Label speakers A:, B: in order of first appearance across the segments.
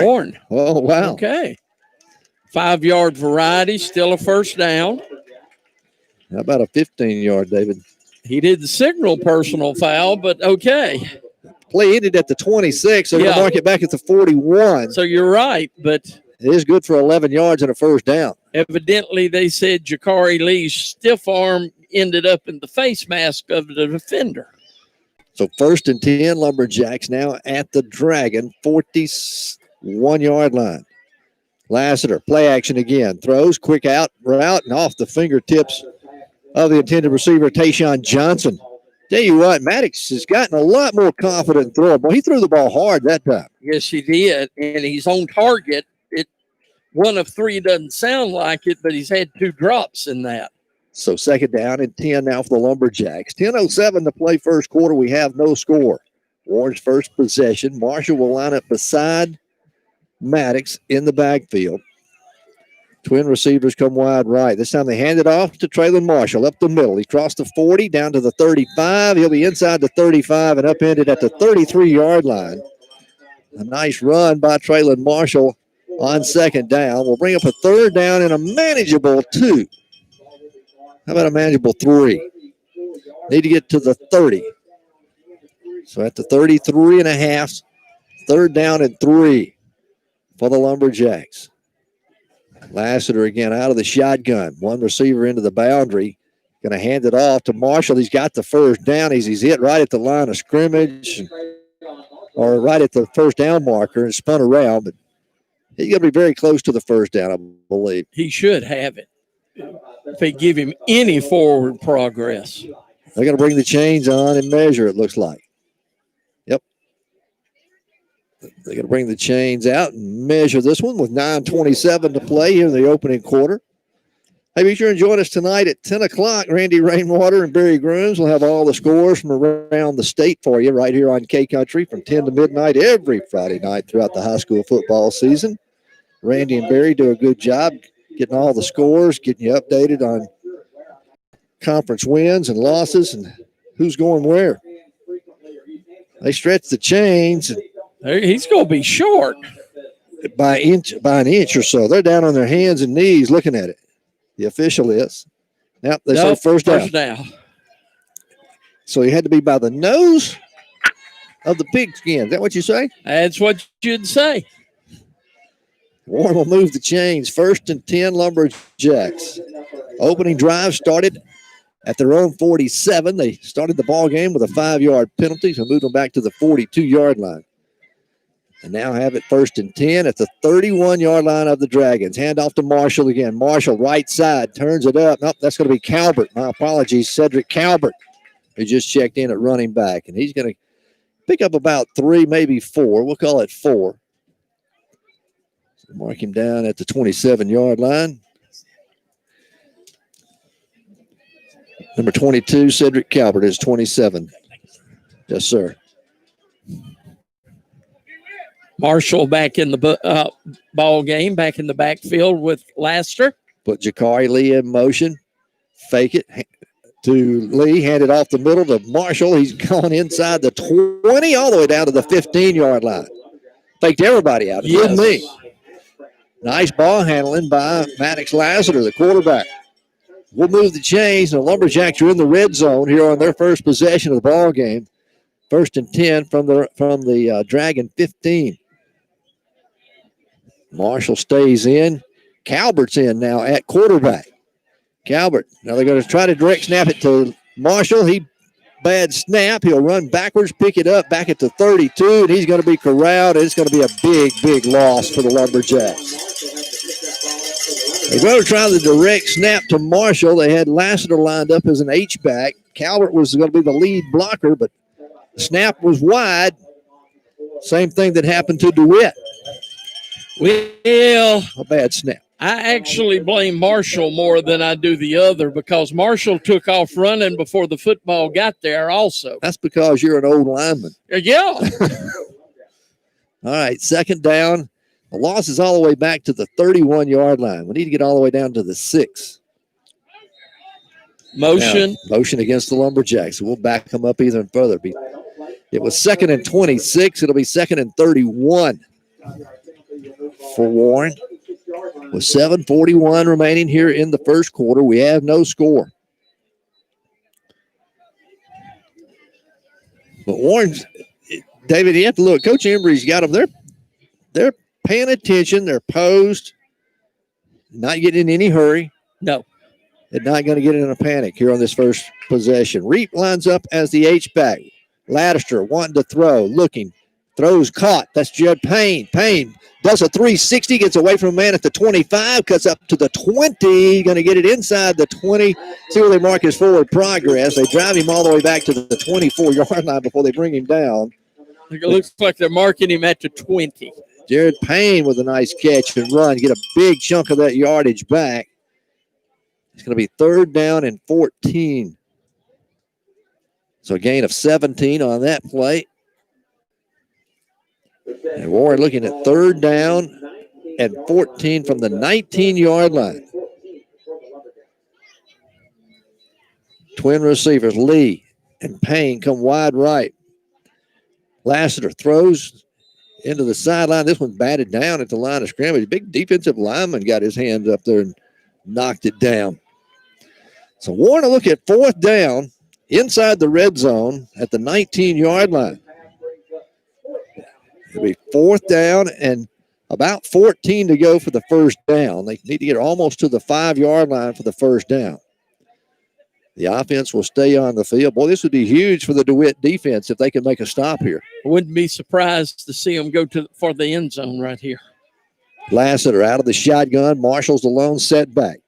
A: Horn.
B: Oh, wow.
A: Okay. 5-yard variety, still a first down.
B: How about a 15-yard, David?
A: He didn't signal personal foul, but okay.
B: Play ended at the 26, so
A: Yeah.
B: they'll mark it back at the 41.
A: So you're right, but
B: It is good for 11 yards and a first down.
A: evidently they said Jakari Lee's stiff arm ended up in the face mask of the defender.
B: So 1st and 10, Lumberjacks now at the Dragon, 41-yard line. Lassiter, play action again. Throws, quick out, route, and off the fingertips of the intended receiver, Tayshawn Johnson. Tell you what, Maddox has gotten a lot more confident throwing. Boy, he threw the ball hard that time.
A: Yes, he did, and he's on target. One of 3 doesn't sound like it, but he's had 2 drops in that.
B: So 2nd down and 10 now for the Lumberjacks. 10:07 to play first quarter. We have no score. Warren's first possession. Marshall will line up beside Maddox in the backfield. Twin receivers come wide right. This time they hand it off to Traylon Marshall up the middle. He crossed the 40 down to the 35. He'll be inside the 35 and upended at the 33-yard line. A nice run by Traylon Marshall on 2nd down. We'll bring up a 3rd down and a manageable 2. How about a manageable 3? Need to get to the 30. So at the 33 and a half, 3rd down and 3 for the Lumberjacks. Lassiter again out of the shotgun. One receiver into the boundary. Going to hand it off to Marshall. He's got the first down. He's hit right at the line of scrimmage or right at the first down marker and spun around. But he's going to be very close to the first down, I believe.
A: He should have it if they give him any forward progress.
B: They're going to bring the chains on and measure, it looks like. Yep. They're going to bring the chains out and measure this one with 9:27 to play here in the opening quarter. Hey, be sure and join us tonight at 10 o'clock. Randy Rainwater and Barry Grooms will have all the scores from around the state for you right here on K-Country from 10 to midnight every Friday night throughout the high school football season. Randy and Barry do a good job getting all the scores, getting you updated on conference wins and losses and who's going where. They stretch the chains.
A: He's going to be short
B: by an inch or so. They're down on their hands and knees looking at it. The official is. Yep, they say first down. So he had to be by the nose of the pigskin. Is that what you say?
A: That's what you'd say.
B: Warren will move the chains. 1st and 10 Lumberjacks. Opening drive started at their own 47. They started the ball game with a 5-yard penalty, so moved them back to the 42-yard line. And now have it 1st and 10 at the 31-yard line of the Dragons. Hand off to Marshall again. Marshall, right side, turns it up. Nope, that's going to be Calvert. My apologies, Cedric Calvert, who just checked in at running back. And he's going to pick up about 3, maybe 4. We'll call it 4. So mark him down at the 27-yard line. Number 22, Cedric Calvert, is 27. Yes, sir.
A: Marshall back in the ball game, back in the backfield with Lassiter.
B: Put Jakari Lee in motion. Fake it to Lee. Hand it off the middle to Marshall. He's gone inside the 20 all the way down to the 15-yard line. Faked everybody out. Yes. Me. Nice ball handling by Maddox Lassiter, the quarterback. We'll move the chains. The Lumberjacks are in the red zone here on their first possession of the ball game. 1st and 10 from the Dragon 15. Marshall stays in. Calvert's in now at quarterback. Calvert. Now they're going to try to direct snap it to Marshall. Bad snap. He'll run backwards, pick it up back at the 32, and he's going to be corralled. It's going to be a big, big loss for the Lumberjacks. They're going to try the direct snap to Marshall. They had Lassiter lined up as an H-back. Calvert was going to be the lead blocker, but the snap was wide. Same thing that happened to Dewitt.
A: Well,
B: a bad snap.
A: I actually blame Marshall more than I do the other because Marshall took off running before the football got there also.
B: That's because you're an old lineman.
A: Yeah.
B: All right, 2nd down. The loss is all the way back to the 31-yard line. We need to get all the way down to the 6.
A: Motion.
B: Now, motion against the Lumberjacks. So we'll back them up even further. It was 2nd and 26. It'll be 2nd and 31. for Warren. With 7:41 remaining here in the first quarter, we have no score. But Warren's, David, you have to look. Coach Embry's got them. They're paying attention. They're posed, not getting in any hurry.
A: No.
B: They're not going to get in a panic here on this first possession. Reap lines up as the H-back. Laddister wanting to throw, looking. Throws caught. That's Jed Payne. Payne does a 360, gets away from a man at the 25, cuts up to the 20. Going to get it inside the 20. See where they mark his forward progress. They drive him all the way back to the 24-yard line before they bring him down.
A: It looks like they're marking him at the 20.
B: Jared Payne with a nice catch and run. Get a big chunk of that yardage back. It's going to be 3rd down and 14. So a gain of 17 on that play. And Warren looking at 3rd down and 14 from the 19-yard line. Twin receivers, Lee and Payne, come wide right. Lassiter throws into the sideline. This one's batted down at the line of scrimmage. Big defensive lineman got his hands up there and knocked it down. So Warren will look at 4th down inside the red zone at the 19-yard line. It'll be 4th down and about 14 to go for the first down. They need to get almost to the 5-yard line for the first down. The offense will stay on the field. Boy, this would be huge for the DeWitt defense if they can make a stop here.
A: I wouldn't be surprised to see them go for the end zone right here.
B: Lassiter out of the shotgun. Marshall's the lone setback.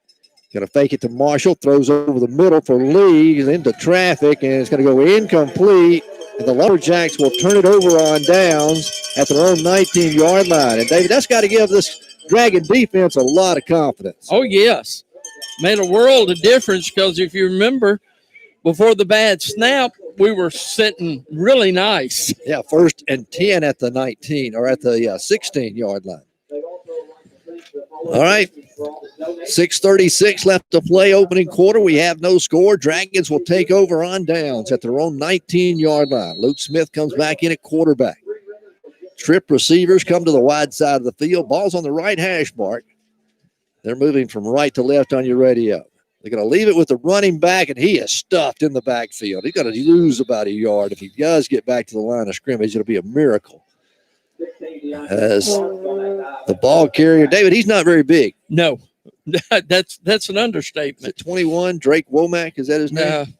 B: Going to fake it to Marshall. Throws over the middle for Lee. He's into traffic, and it's going to go incomplete. And the Lumberjacks will turn it over on downs at their own 19-yard line. And, David, that's got to give this Dragon defense a lot of confidence.
A: Oh, yes. Made a world of difference because if you remember, before the bad snap, we were sitting really nice.
B: Yeah, 1st and 10 at the 19 or at the 16-yard line. All right, 6:36 left to play, opening quarter. We have no score. Dragons will take over on downs at their own 19-yard line. Luke Smith comes back in at quarterback. Trip receivers come to the wide side of the field. Ball's on the right hash mark. They're moving from right to left on your radio. They're going to leave it with the running back, and he is stuffed in the backfield. He's going to lose about a yard. If he does get back to the line of scrimmage, it'll be a miracle. As the ball carrier, David, he's not very big.
A: No, that's an understatement.
B: 21, Drake Womack, is that his name?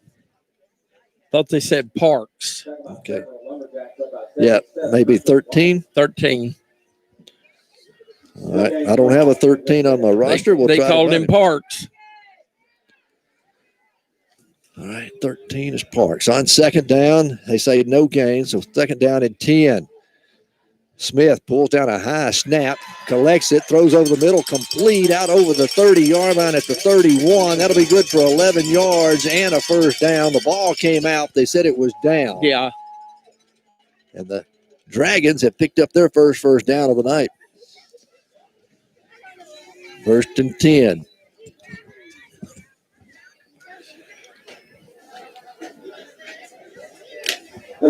A: Thought they said Parks.
B: Okay. Yeah, maybe 13.
A: 13.
B: All right. I don't have a 13 on my roster.
A: They called him Parks.
B: All right, 13 is Parks. On 2nd down, they say no gain, so 2nd down and 10. Smith pulls down a high snap, collects it, throws over the middle, complete out over the 30-yard line at the 31. That'll be good for 11 yards and a first down. The ball came out. They said it was down.
A: Yeah.
B: And the Dragons have picked up their first down of the night. 1st and 10. All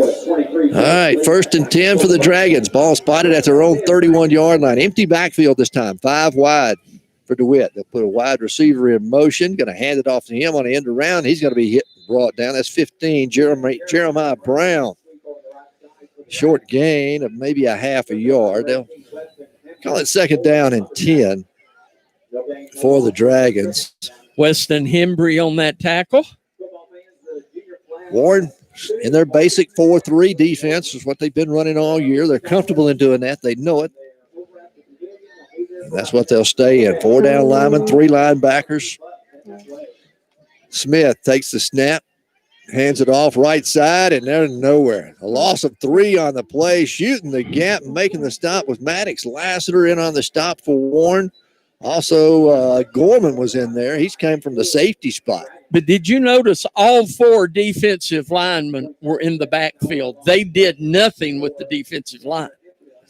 B: right, 1st and 10 for the Dragons. Ball spotted at their own 31-yard line. Empty backfield this time, 5 wide for DeWitt. They'll put a wide receiver in motion, going to hand it off to him on the end around. He's going to be hit and brought down. That's 15, Jeremiah Brown. Short gain of maybe a half a yard. They'll call it 2nd down and 10 for the Dragons.
A: Weston Hembry on that tackle.
B: Warren in their basic 4-3 defense is what they've been running all year. They're comfortable in doing that. They know it. And that's what they'll stay in. 4 down linemen, 3 linebackers. Smith takes the snap, hands it off right side, and they're nowhere. A loss of 3 on the play, shooting the gap and making the stop with Maddox. Lassiter in on the stop for Warren. Also, Gorman was in there. He's came from the safety spot.
A: But did you notice all 4 defensive linemen were in the backfield? They did nothing with the defensive line.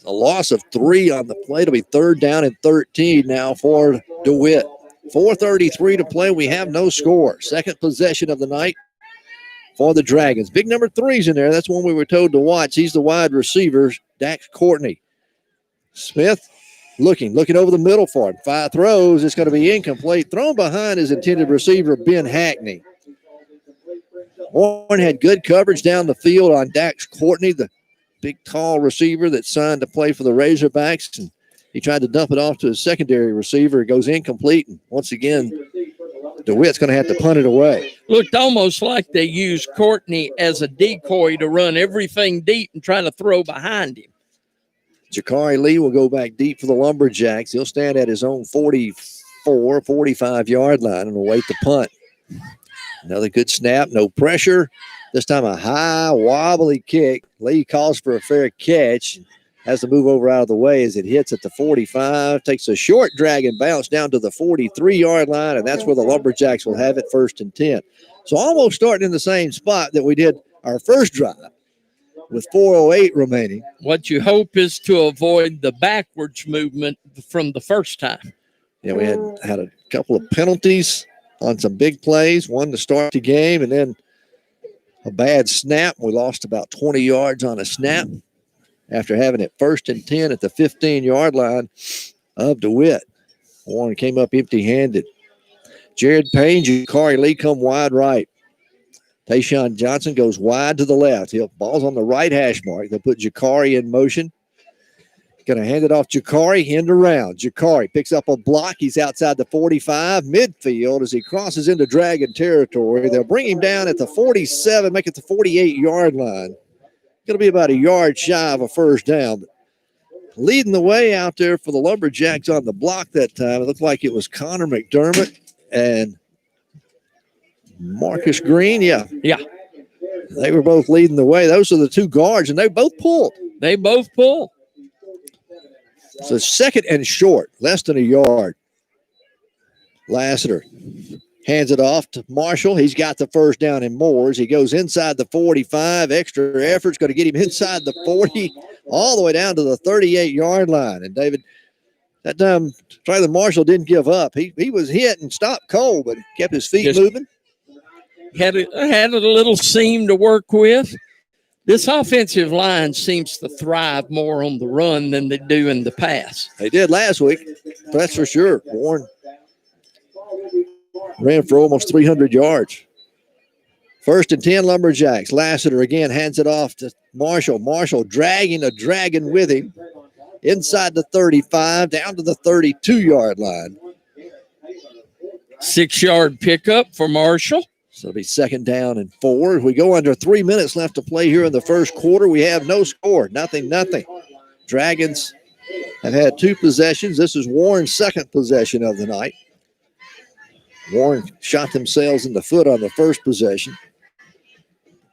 B: A loss of 3 on the play. It'll be 3rd down and 13 now for DeWitt. 4:33 to play. We have no score. 2nd possession of the night for the Dragons. Big number 3's in there. That's one we were told to watch. He's the wide receiver, Dax Courtney. Smith Looking over the middle for him. 5 throws. It's going to be incomplete. Thrown behind his intended receiver, Ben Hackney. Warren had good coverage down the field on Dax Courtney, the big, tall receiver that signed to play for the Razorbacks. And he tried to dump it off to his secondary receiver. It goes incomplete. And once again, DeWitt's going to have to punt it away.
A: Looked almost like they used Courtney as a decoy to run everything deep and try to throw behind him.
B: Jakari Lee will go back deep for the Lumberjacks. He'll stand at his own 44, 45-yard line and await the punt. Another good snap, no pressure. This time a high, wobbly kick. Lee calls for a fair catch. Has to move over out of the way as it hits at the 45. Takes a short drag and bounce down to the 43-yard line, and that's where the Lumberjacks will have it 1st and 10. So almost starting in the same spot that we did our first drive with 4:08 remaining.
A: What you hope is to avoid the backwards movement from the first time.
B: Yeah, we had a couple of penalties on some big plays, one to start the game, and then a bad snap. We lost about 20 yards on a snap after having it 1st and 10 at the 15-yard line of DeWitt. Warren came up empty-handed. Jared Payne, Jakari Lee come wide right. Tayshawn Johnson goes wide to the left. Ball's on the right hash mark. They put Jakari in motion. Going to hand it off Jakari, end around. Jakari picks up a block. He's outside the 45, midfield as he crosses into Dragon territory. They'll bring him down at the 47, make it the 48-yard line. Going to be about a yard shy of a first down. Leading the way out there for the Lumberjacks on the block that time, it looked like it was Connor McDermott and Marcus Green. Yeah. They were both leading the way. Those are the two guards, and they both pulled. So 2nd and short, less than a yard. Lassiter hands it off to Marshall. He's got the first down in Moores. He goes inside the 45. Extra effort's going to get him inside the 40, all the way down to the 38-yard line. And David, that time, Tyler Marshall didn't give up. He was hit and stopped cold, but kept his feet moving.
A: Had a little seam to work with. This offensive line seems to thrive more on the run than they do in the pass.
B: They did last week, that's for sure. Warren ran for almost 300 yards. 1st and 10 Lumberjacks. Lassiter again hands it off to Marshall. Marshall dragging a dragon with him inside the 35, down to the 32-yard line.
A: 6-yard pickup for Marshall.
B: So it'll be 2nd down and 4. We go under 3 minutes left to play here in the first quarter. We have no score, nothing. Dragons have had 2 possessions. This is Warren's 2nd possession of the night. Warren shot themselves in the foot on the first possession.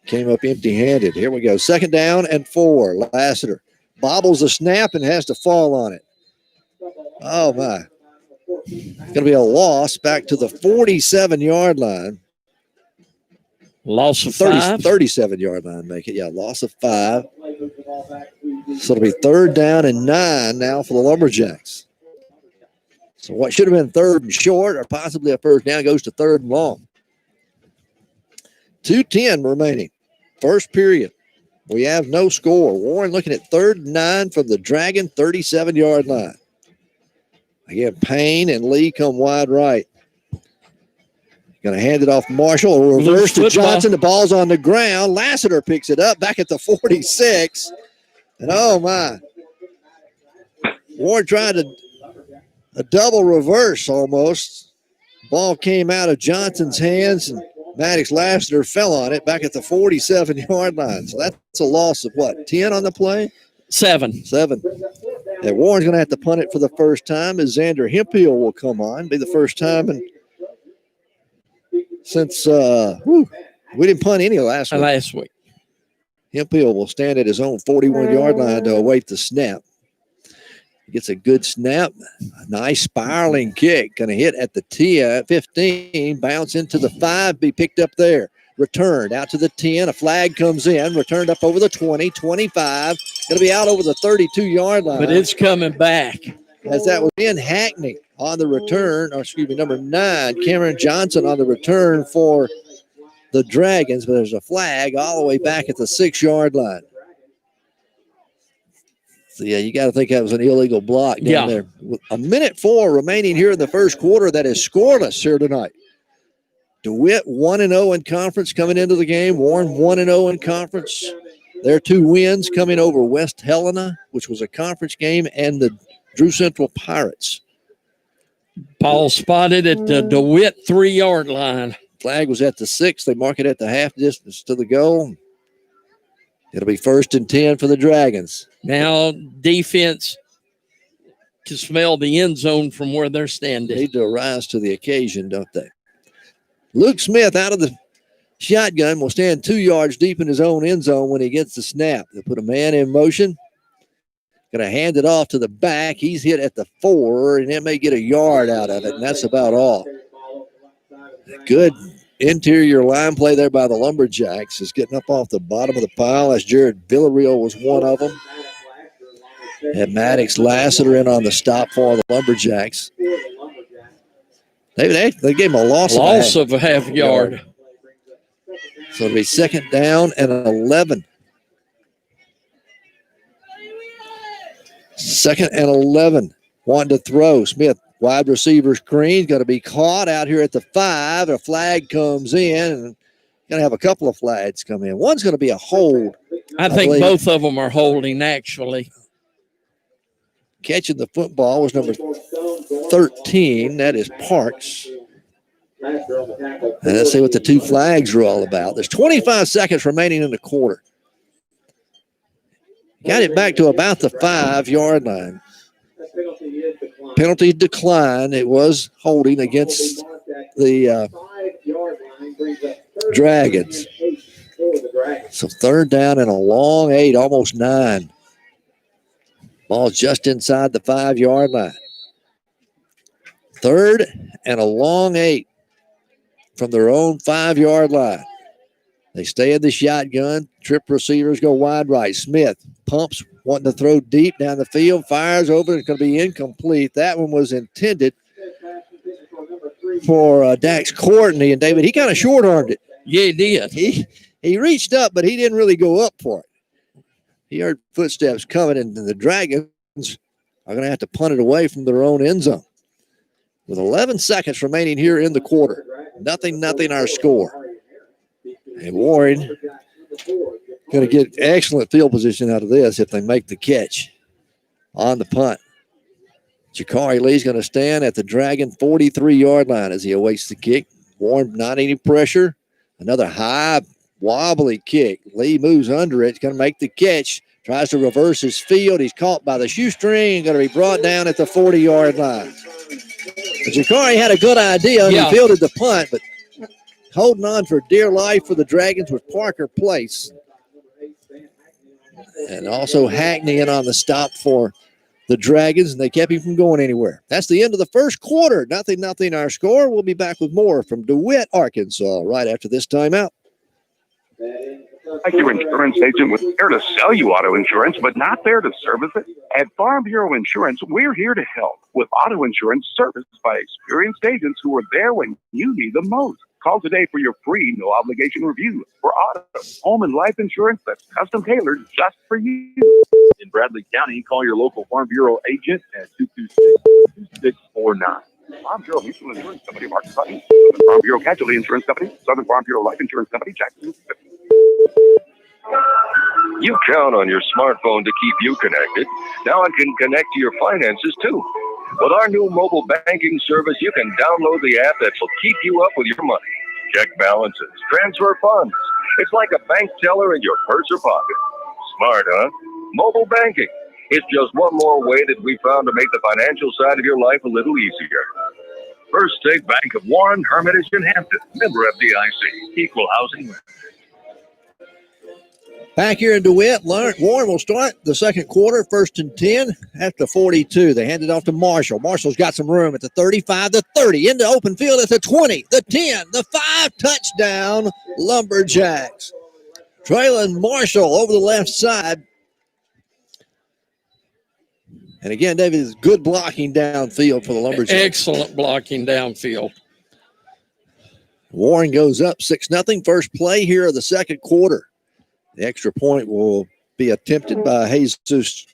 B: Came up empty-handed. Here we go. 2nd down and 4. Lassiter bobbles the snap and has to fall on it. Oh, my. It's going to be a loss back to the 47-yard line.
A: Loss of 5.
B: 37-yard line, make it. Yeah, loss of 5. So it'll be 3rd down and 9 now for the Lumberjacks. So what should have been 3rd and short or possibly a first down goes to 3rd and long. 2:10 remaining. First period. We have no score. Warren looking at 3rd and 9 from the Dragon 37-yard line. Again, Payne and Lee come wide right. Going to hand it off Marshall. A reverse to Johnson. The ball's on the ground. Lassiter picks it up back at the 46. And oh, my. Warren tried a double reverse almost. Ball came out of Johnson's hands, and Maddox Lassiter fell on it back at the 47-yard line. So that's a loss of what, 10 on the play?
A: 7.
B: And Warren's going to have to punt it for the first time as Xander Hemphill will come on. Be the first time since we didn't punt any last week. Hemphill will stand at his own 41-yard line to await the snap. He gets a good snap. A nice spiraling kick. Going to hit at the 10, 15, bounce into the 5, be picked up there. Returned out to the 10. A flag comes in. Returned up over the 20, 25. Going to be out over the 32-yard line.
A: But it's coming back.
B: As that was Ben Hackney on the return, number 9, Cameron Johnson on the return for the Dragons, but there's a flag all the way back at the 6-yard line. Yeah, you got to think that was an illegal block down there. With a minute 4 remaining here in the first quarter, that is scoreless here tonight. DeWitt 1-0 in conference coming into the game. Warren 1-0 in conference. Their 2 wins coming over West Helena, which was a conference game, and the Drew Central Pirates.
A: Ball spotted at the DeWitt 3-yard line.
B: Flag was at the 6. They mark it at the half distance to the goal. It'll be 1st and 10 for the Dragons.
A: Now defense can smell the end zone from where they're standing.
B: Need to rise to the occasion, don't they? Luke Smith out of the shotgun will stand 2 yards deep in his own end zone when he gets the snap. They'll put a man in motion. Going to hand it off to the back. He's hit at the 4, and it may get a yard out of it, and that's about all. Good interior line play there by the Lumberjacks. Is getting up off the bottom of the pile. As Jared Villarreal was one of them. And Maddox Lassiter in on the stop for the Lumberjacks. They gave him a loss
A: of a half yard.
B: So it'll be 2nd down and 11. 2nd and 11. Wanting to throw. Smith, wide receiver screen. Going to be caught out here at the 5. A flag comes in. And going to have a couple of flags come in. One's going to be a hold.
A: I think both of them are holding, actually.
B: Catching the football was number 13. That is Parks. And let's see what the 2 flags are all about. There's 25 seconds remaining in the quarter. Got it back to about the 5-yard line. Penalty decline. It was holding against the Dragons. So 3rd down and a long 8, almost 9. Ball just inside the 5-yard line. 3rd and a long 8 from their own 5-yard line. They stay in the shotgun. Trip receivers go wide right. Smith pumps, wanting to throw deep down the field. Fires over. It's going to be incomplete. That one was intended for Dax Courtney. And David, he kind of short-armed it.
A: Yeah, he did.
B: He reached up, but he didn't really go up for it. He heard footsteps coming, and the Dragons are going to have to punt it away from their own end zone. With 11 seconds remaining here in the quarter. 0-0 our score. And Warren going to get excellent field position out of this if they make the catch on the punt. Jakari Lee's going to stand at the Dragon 43-yard line as he awaits the kick. Warren not any pressure. Another high, wobbly kick. Lee moves under it. He's going to make the catch. Tries to reverse his field. He's caught by the shoestring and going to be brought down at the 40-yard line. But Jakari had a good idea. He fielded the punt, but holding on for dear life for the Dragons was Parker Place. And also Hackney in on the stop for the Dragons, and they kept him from going anywhere. That's the end of the first quarter. 0-0 our score. We'll be back with more from DeWitt, Arkansas, right after this timeout.
C: Like your insurance agent was there to sell you auto insurance, but not there to service it? At Farm Bureau Insurance, we're here to help with auto insurance serviced by experienced agents who are there when you need them most. Call today for your free, no-obligation review for auto, home, and life insurance that's custom-tailored just for you.
D: In Bradley County, call your local Farm Bureau agent at 226-2649.
C: Farm Bureau Mutual Insurance Company, Martin Sutton. Southern Farm Bureau Casualty Insurance Company. Southern Farm Bureau Life Insurance Company, Jackson, Mississippi.
E: You count on your smartphone to keep you connected. Now it can connect to your finances, too. With our new mobile banking service, you can download the app that will keep you up with your money. Check balances, transfer funds. It's like a bank teller in your purse or pocket. Smart, huh? Mobile banking. It's just one more way that we found to make the financial side of your life a little easier. First State Bank of Warren, Hermitage, and Hampton. Member FDIC. Equal housing.
B: Back here in DeWitt, Warren will start the second quarter, 1st and 10 at the 42. They hand it off to Marshall. Marshall's got some room at the 35, the 30, into open field at the 20, the 10, the 5, touchdown, Lumberjacks. Traylon Marshall over the left side. And again, David, is good blocking downfield for the Lumberjacks.
A: Excellent blocking downfield.
B: Warren goes up 6-0. First play here of the second quarter. The extra point will be attempted by Jesus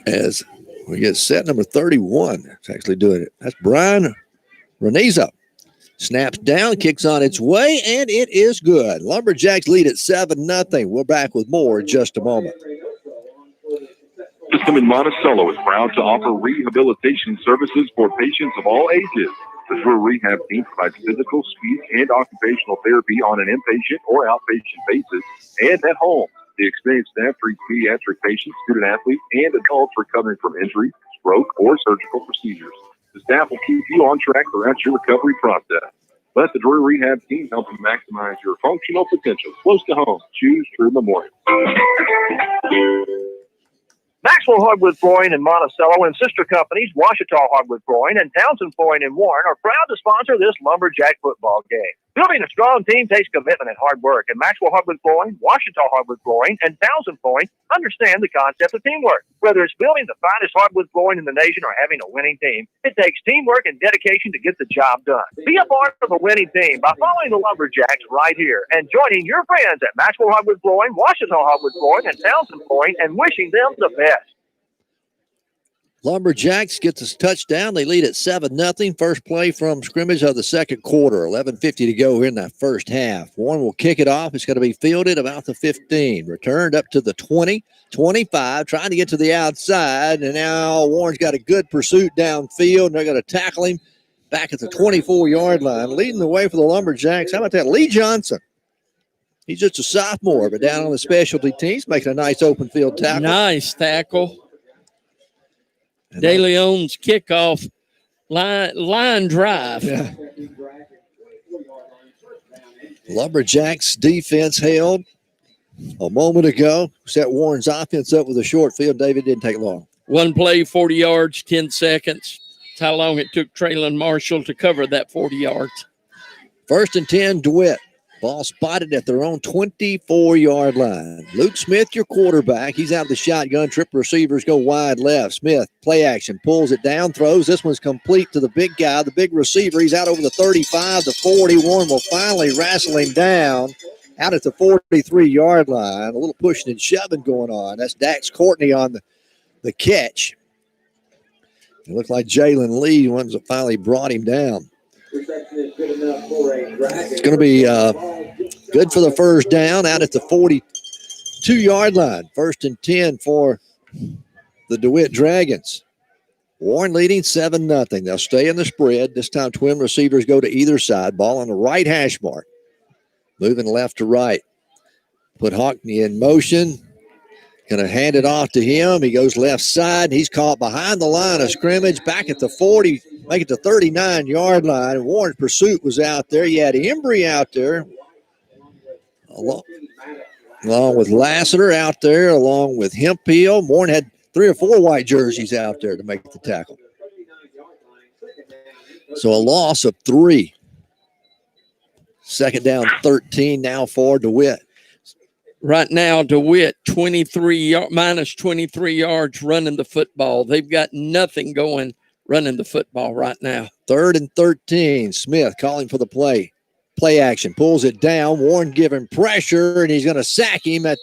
B: as we get set number 31. It's actually doing it. That's Brian Reneza. Snaps down, kicks on its way, and it is good. Lumberjacks lead at 7-0. We're back with more in just a moment.
D: System in Monticello is proud to offer rehabilitation services for patients of all ages. The Drew Rehab team provides physical, speech, and occupational therapy on an inpatient or outpatient basis and at home. The experienced staff treats pediatric patients, student athletes, and adults recovering from injury, stroke, or surgical procedures. The staff will keep you on track throughout your recovery process. Let the Drew Rehab team help you maximize your functional potential. Close to home. Choose True Memorial.
F: Maxwell Hardwood Flooring in Monticello and sister companies Washita Hardwood Flooring and Townsend Flooring in Warren are proud to sponsor this Lumberjack football game. Building a strong team takes commitment and hard work, and Maxwell Hardwood Flooring, Washita Hardwood Flooring, and Townsend Flooring understand the concept of teamwork. Whether it's building the finest hardwood flooring in the nation or having a winning team, it takes teamwork and dedication to get the job done. Be a part of a winning team by following the Lumberjacks right here and joining your friends at Maxwell Hardwood Flooring, Washita Hardwood Flooring, and Townsend Flooring and wishing them the best.
B: Lumberjacks get this touchdown. They lead at 7-0. First play from scrimmage of the second quarter. 11:50 to go here in that first half. Warren will kick it off. It's going to be fielded about the 15. Returned up to the 20, 25, trying to get to the outside. And now Warren's got a good pursuit downfield. And they're going to tackle him back at the 24-yard line. Leading the way for the Lumberjacks. How about that? Lee Johnson. He's just a sophomore, but down on the specialty teams, making a nice open field tackle.
A: Nice tackle. De Leon's kickoff line drive.
B: Yeah. Lumberjacks defense held a moment ago. Set Warren's offense up with a short field. David, didn't take long.
A: One play, 40 yards, 10 seconds. That's how long it took Traylon Marshall to cover that 40 yards.
B: 1st and 10, Dewitt. Ball spotted at their own 24-yard line. Luke Smith, your quarterback. He's out of the shotgun. Triple receivers go wide left. Smith, play action, pulls it down, throws. This one's complete to the big guy, the big receiver. He's out over the 35, the 40. Warren will finally wrestle him down out at the 43-yard line. A little pushing and shoving going on. That's Dax Courtney on the catch. It looked like Jalen Lee ones that finally brought him down. It's going to be good for the first down out at the 42-yard line. 1st and 10 for the DeWitt Dragons. Warren leading 7-0. They'll stay in the spread. This time twin receivers go to either side. Ball on the right hash mark. Moving left to right. Put Hockney in motion. Going to hand it off to him. He goes left side. He's caught behind the line of scrimmage. Back at the 40, make it the 39-yard line. Warren's pursuit was out there. You had Embry out there. Along with Lassiter out there, along with Hemphill. Warren had 3 or 4 white jerseys out there to make the tackle. So a loss of 3. 2nd down, 13 now for DeWitt.
A: Right now, DeWitt, minus 23 yards running the football. They've got nothing going running the football right now.
B: 3rd and 13. Smith calling for the play. Play action. Pulls it down. Warren giving pressure, and he's going to sack him at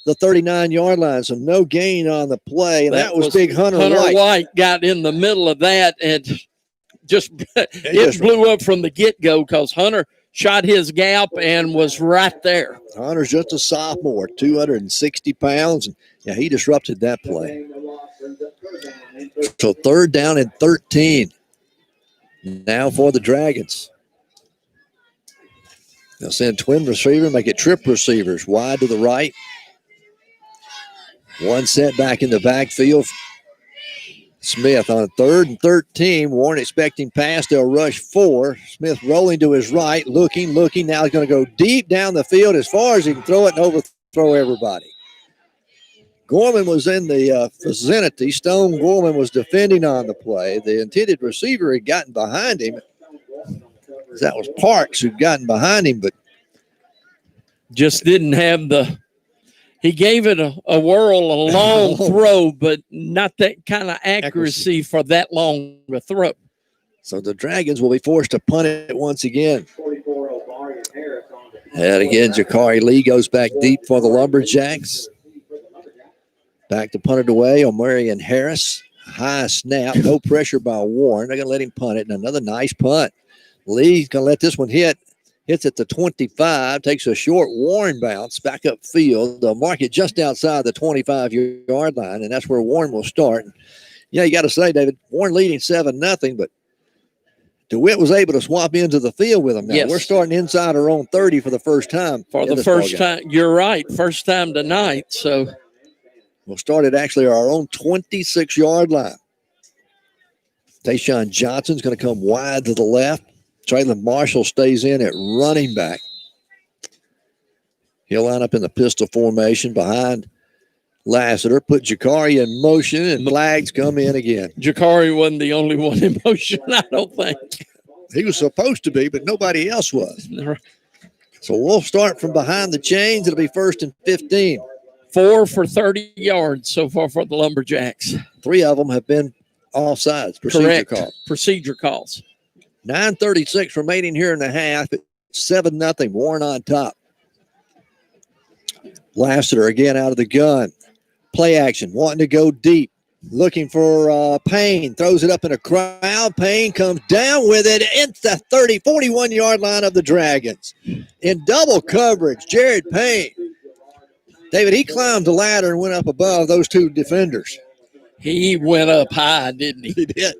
B: the 39-yard line. So no gain on the play. And that was big Hunter White.
A: Hunter White got in the middle of that and just blew up from the get-go because Hunter shot his gap and was right there.
B: Hunter's just a sophomore, 260 pounds. And yeah, he disrupted that play. So 3rd down and 13. Now for the Dragons. They'll send twin receiver, make it trip receivers. Wide to the right. One set back in the backfield. Smith on 3rd and 13. Warren expecting pass. They'll rush 4. Smith rolling to his right, looking. Now he's going to go deep down the field as far as he can throw it and overthrow everybody. Gorman was in the vicinity. Stone Gorman was defending on the play. The intended receiver had gotten behind him. That was Parks who'd gotten behind him, but
A: just didn't have he gave it a whirl, a long throw, but not that kind of accuracy for that long a throw.
B: So the Dragons will be forced to punt it once again. And again, Jakari Lee goes back deep for the Lumberjacks. Back to punt it away on Marion Harris. High snap, no pressure by Warren. They're going to let him punt it, and another nice punt. Lee's going to let this one hit. Hits at the 25, takes a short Warren bounce back up field. They'll mark it just outside the 25-yard line, and that's where Warren will start. Yeah, you got to say, David, Warren leading 7-0, but Dewitt was able to swap into the field with him now.
A: Yes.
B: We're starting inside our own 30 for the first time.
A: For the first time. You're right. First time tonight. So
B: we'll start at actually our own 26-yard line. Tayshawn Johnson's going to come wide to the left. Traylon Marshall stays in at running back. He'll line up in the pistol formation behind Lassiter. Put Jakari in motion, and flags come in again.
A: Jakari wasn't the only one in motion, I don't think.
B: He was supposed to be, but nobody else was. So we'll start from behind the chains. It'll be 1st and 15.
A: 4 for 30 yards so far for the Lumberjacks.
B: 3 of them have been offsides.
A: Procedure calls.
B: 9:36 remaining here in the half. 7-0. Warren on top. Lassiter again out of the gun. Play action, wanting to go deep. Looking for Payne. Throws it up in a crowd. Payne comes down with it. It's the 41-yard line of the Dragons. In double coverage, Jared Payne. David, he climbed the ladder and went up above those 2 defenders.
A: He went up high, didn't he?
B: He did.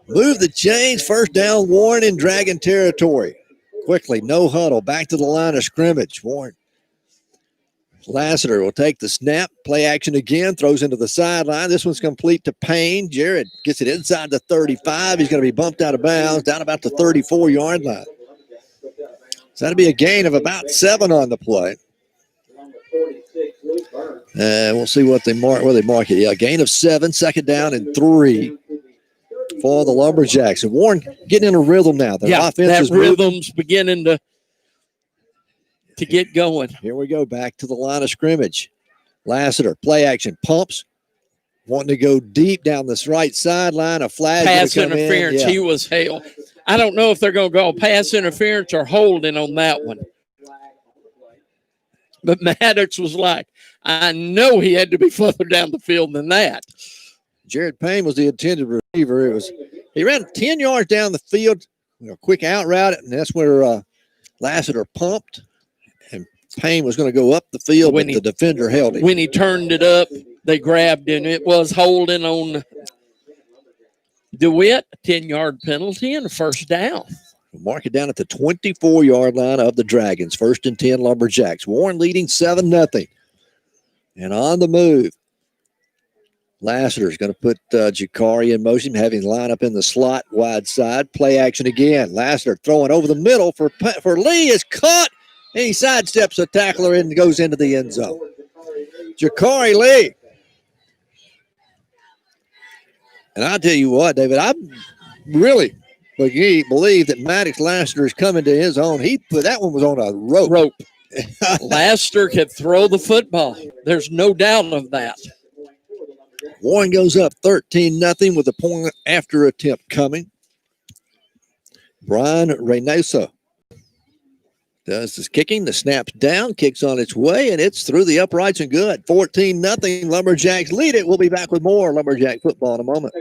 B: Move the chains. First down, Warren in Dragon territory. Quickly, no huddle. Back to the line of scrimmage. Warren. Lassiter will take the snap. Play action again. Throws into the sideline. This one's complete to Payne. Jared gets it inside the 35. He's going to be bumped out of bounds down about the 34-yard line. So that'll be a gain of about 7 on the play. We'll see what they mark. Where they mark it. Yeah, gain of 7. Second down and 3 for the Lumberjacks. And Warren getting in a rhythm now. Their offense is
A: rhythm's beginning to get going.
B: Here we go, back to the line of scrimmage. Lassiter, play action, pumps, wanting to go deep down this right sideline. A flag.
A: Pass interference. Yeah. He was held. I don't know if they're going to go pass interference or holding on that one. But Maddox was like, I know he had to be further down the field than that.
B: Jared Payne was the intended receiver. He ran 10 yards down the field, quick out route, and that's where Lassiter pumped. Payne was going to go up the field, but the defender held him.
A: When he turned it up, they grabbed him. It was holding on Dewitt, a 10-yard penalty and a first down.
B: We'll mark it down at the 24-yard line of the Dragons. 1st and 10 Lumberjacks. Warren leading 7-0. And on the move, Lassiter's going to put Jakari in motion, having line up in the slot wide side. Play action again. Lassiter throwing over the middle for Lee, is caught. And he sidesteps a tackler and goes into the end zone. Jakari Lee. And I'll tell you what, David, I really believe that Maddox Lassiter is coming to his own. That one was on a rope.
A: Lassiter could throw the football. There's no doubt of that.
B: Warren goes up 13-0 with a point after attempt coming. Brian Reynoso does his kicking. The snap's down, kicks on its way, and it's through the uprights and good. 14-0. Lumberjacks lead it. We'll be back with more Lumberjack football in a moment.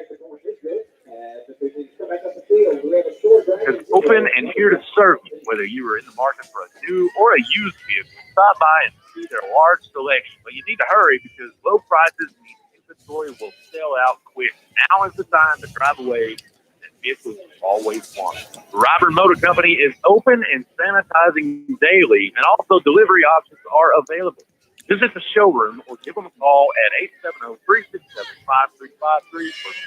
F: It's open and here to serve you, whether you are in the market for a new or a used vehicle. Stop by and see their large selection. But you need to hurry because low prices mean inventory will sell out quick. Now is the time to drive away. Vehicles always wanted. Robert Motor Company is open and sanitizing daily, and also delivery options are available. Visit the showroom or give them a call at 870-367-5353 or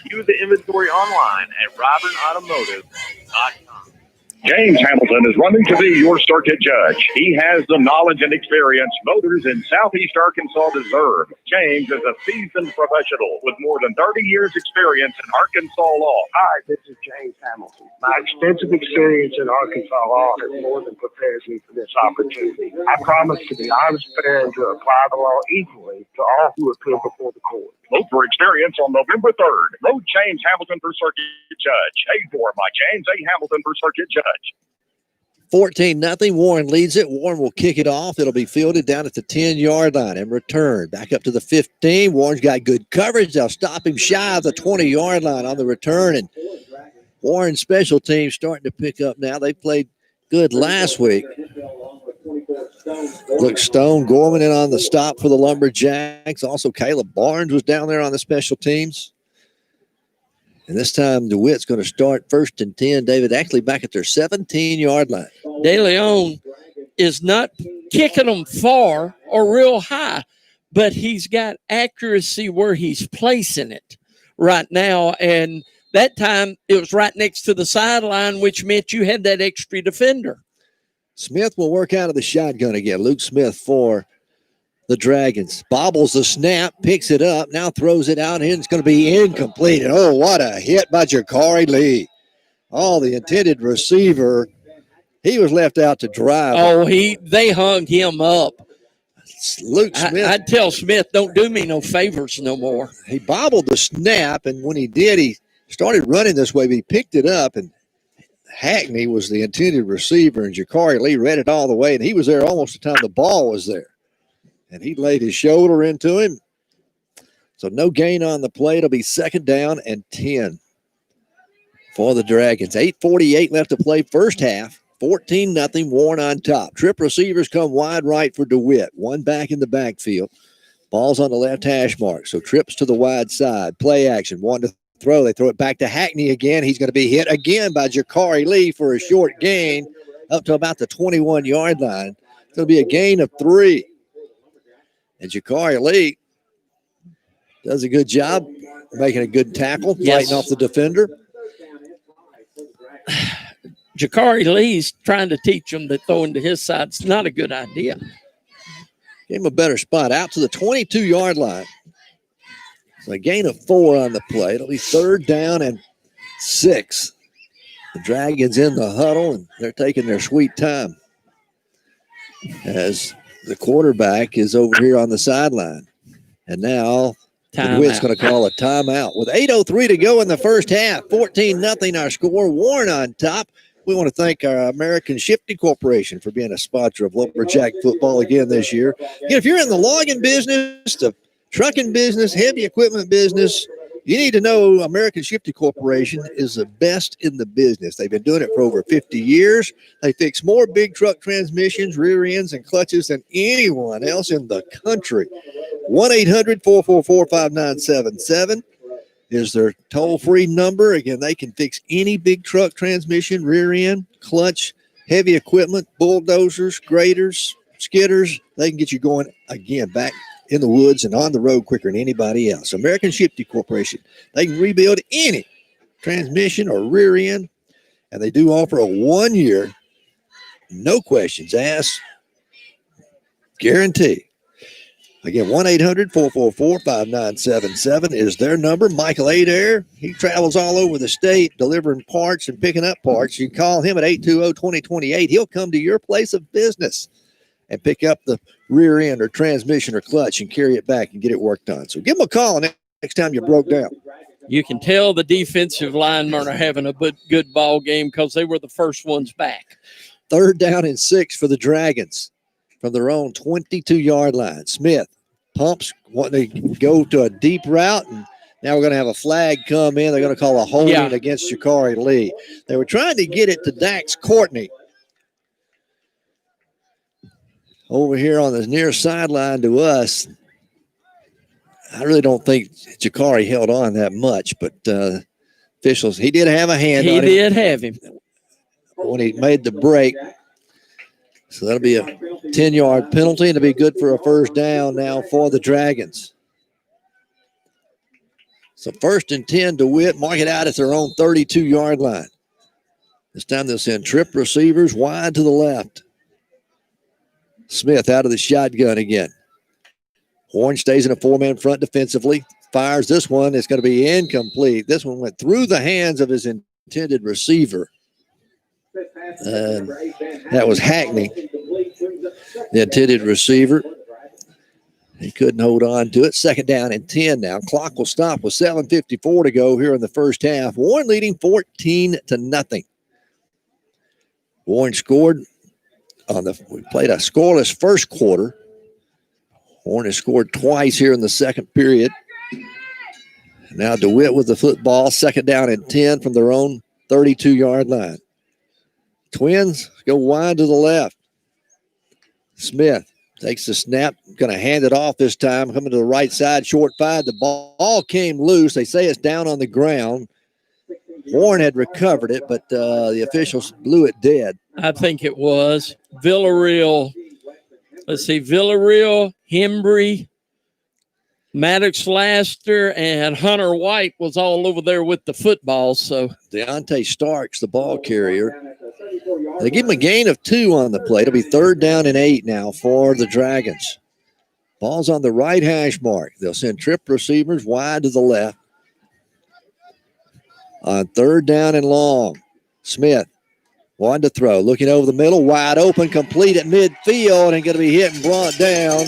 F: view the inventory online at robertautomotive.com.
D: James Hamilton is running to be your circuit judge. He has the knowledge and experience voters in Southeast Arkansas deserve. James is a seasoned professional with more than 30 years experience in Arkansas law.
G: Hi, this is James Hamilton. My extensive experience in Arkansas law has more than prepared me for this opportunity. I promise to be honest, fair, and to apply the law equally to all who appear before the court.
D: Vote for experience on November 3rd. Vote James Hamilton for circuit judge. Paid for by James A. Hamilton for circuit judge.
B: 14-0. Warren leads it. Warren will kick it off. It'll be fielded down at the 10-yard line and return back up to the 15. Warren's got good coverage. They'll stop him shy of the 20-yard line on the return. And Warren's special teams starting to pick up now. They played good last week. Look, Stone, Gorman in on the stop for the Lumberjacks. Also, Caleb Barnes was down there on the special teams. And this time, DeWitt's going to start 1st and 10. David, actually back at their 17-yard line.
A: De Leon is not kicking them far or real high, but he's got accuracy where he's placing it right now. And that time, it was right next to the sideline, which meant you had that extra defender.
B: Smith will work out of the shotgun again. Luke Smith for the Dragons. Bobbles the snap, picks it up, now throws it out, and it's going to be incomplete. And oh, what a hit by Jakari Lee. Oh, the intended receiver. He was left out to dry.
A: Oh, they hung him up.
B: Luke Smith.
A: I'd tell Smith, don't do me no favors no more.
B: He bobbled the snap, and when he did, he started running this way, but he picked it up, and Hackney was the intended receiver, and Jakari Lee read it all the way, and he was there almost the time the ball was there. And he laid his shoulder into him. So no gain on the play. It'll be 2nd down and 10 for the Dragons. 8:48 left to play first half. 14-0, Warren on top. Trip receivers come wide right for DeWitt. One back in the backfield. Ball's on the left hash mark. So trips to the wide side. Play action. One to throw. They throw it back to Hackney again. He's going to be hit again by Jakari Lee for a short gain up to about the 21-yard line. It's going to be a gain of 3. And Jakari Lee does a good job making a good tackle, fighting off the defender.
A: Jakari Lee's trying to teach him that throwing to his side is not a good idea.
B: Gave him a better spot out to the 22-yard line. So a gain of 4 on the play. It'll be 3rd down and 6. The Dragons in the huddle, and they're taking their sweet time as the quarterback is over here on the sideline. And now DeWitt's going to call a timeout. With 8:03 to go in the first half, 14-0 our score. Warren on top. We want to thank our American Shifty Corporation for being a sponsor of Lumberjack football again this year. If you're in the logging business, the trucking business, heavy equipment business, you need to know American Shifty Corporation is the best in the business. They've been doing it for over 50 years. They fix more big truck transmissions, rear ends, and clutches than anyone else in the country. 1-800-444-5977 is their toll-free number. Again, they can fix any big truck transmission, rear end, clutch, heavy equipment, bulldozers, graders, skidders. They can get you going again back in the woods and on the road quicker than anybody else. American Shifty Corporation, they can rebuild any transmission or rear end, and they do offer a 1-year, no questions asked, guarantee. Again, 1-800-444-5977 is their number. Michael Adair, he travels all over the state delivering parts and picking up parts. You can call him at 820-2028. He'll come to your place of business and pick up the rear end or transmission or clutch and carry it back and get it worked on. So give them a call next time you broke down.
A: You can tell the defensive linemen are having a good ball game because they were the first ones back.
B: 3rd down and 6 for the Dragons from their own 22-yard line. Smith pumps, wanting to go to a deep route, and now we're going to have a flag come in. They're going to call a holding against Jakari Lee. They were trying to get it to Dax Courtney. Over here on the near sideline to us, I really don't think Jakari held on that much, but officials, he did have a hand on him.
A: He did have him.
B: When he made the break. So that'll be a 10-yard penalty, and it'll be good for a 1st down now for the Dragons. So 1st and 10, DeWitt, mark it out at their own 32-yard line. This time they'll send trip receivers wide to the left. Smith out of the shotgun again. Horn stays in a 4-man front defensively. Fires this one. It's going to be incomplete. This one went through the hands of his intended receiver. That was Hackney, the intended receiver. He couldn't hold on to it. 2nd down and 10 now. Clock will stop with 7:54 to go here in the first half. Warren leading 14-0. Warren scored we played a scoreless first quarter. Warren has scored twice here in the second period. Now DeWitt with the football, second down and 10 from their own 32-yard line. Twins go wide to the left. Smith takes the snap, going to hand it off this time, coming to the right side, short 5. The ball came loose. They say it's down on the ground. Warren had recovered it, but the officials blew it dead.
A: I think it was. Villarreal, Hembry, Maddox Laster, and Hunter White was all over there with the football. So
B: Deontay Starks, the ball carrier. They give him a gain of 2 on the play. It'll be 3rd down and 8 now for the Dragons. Ball's on the right hash mark. They'll send trip receivers wide to the left. On 3rd down and long, Smith wanted to throw. Looking over the middle, wide open, complete at midfield, and going to be hit and brought down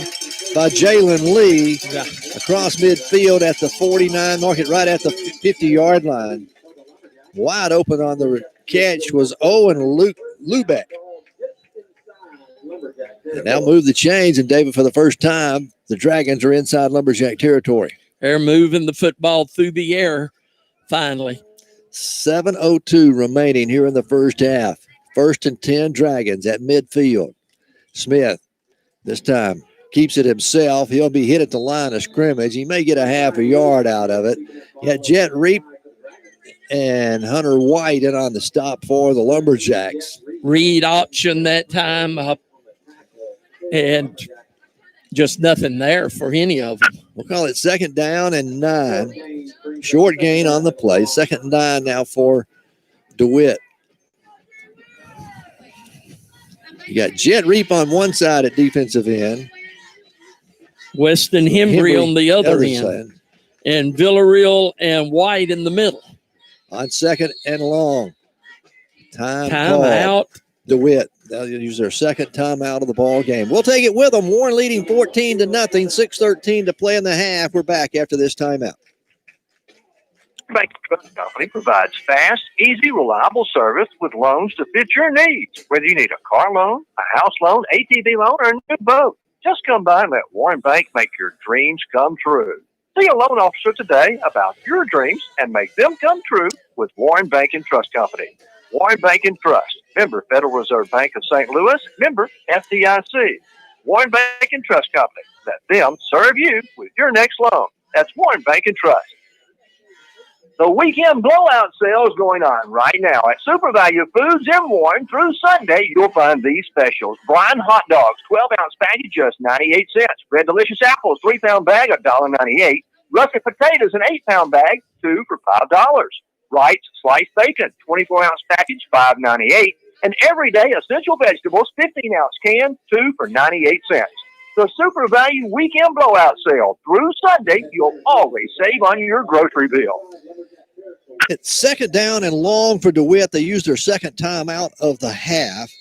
B: by Jalen Lee across midfield at the 49, mark it right at the 50-yard line. Wide open on the catch was Owen Lubeck. And now move the chains, and David, for the first time, the Dragons are inside Lumberjack territory.
A: They're moving the football through the air finally.
B: 7:02 remaining here in the first half. 1st and 10 Dragons at midfield. Smith this time keeps it himself. He'll be hit at the line of scrimmage. He may get a half a yard out of it. You got Jet Reap and Hunter White in on the stop for the Lumberjacks.
A: Reed option that time, and just nothing there for any of them.
B: We'll call it 2nd down and 9. Short gain on the play. 2nd and 9 now for DeWitt. You got Jet Reap on one side at defensive end.
A: Weston Hembry on the other end.
B: Side.
A: And Villarreal and White in the middle.
B: On 2nd and long. Time
A: out.
B: DeWitt. They'll use their 2nd timeout of the ball game. We'll take it with them. Warren leading 14-0. 6:13 to play in the half. We're back after this timeout.
F: Bank Trust Company provides fast, easy, reliable service with loans to fit your needs. Whether you need a car loan, a house loan, ATV loan, or a new boat, just come by and let Warren Bank make your dreams come true. See a loan officer today about your dreams and make them come true with Warren Bank and Trust Company. Warren Bank and Trust, member Federal Reserve Bank of St. Louis, member FDIC. Warren Bank and Trust Company. Let them serve you with your next loan. That's Warren Bank and Trust. The weekend blowout sale is going on right now at Super Value Foods in Warren. Through Sunday, you'll find these specials. Brine hot dogs, 12-ounce package, just 98 cents. Red Delicious apples, 3-pound bag, $1.98. Russet potatoes, an 8-pound bag, 2 for $5. Wright's sliced bacon, 24-ounce package, $5.98. And everyday essential vegetables, 15-ounce can, 2 for 98 cents. The Super Value Weekend Blowout Sale. Through Sunday, you'll always save on your grocery bill.
B: It's 2nd down and long for DeWitt. They used their 2nd timeout of the half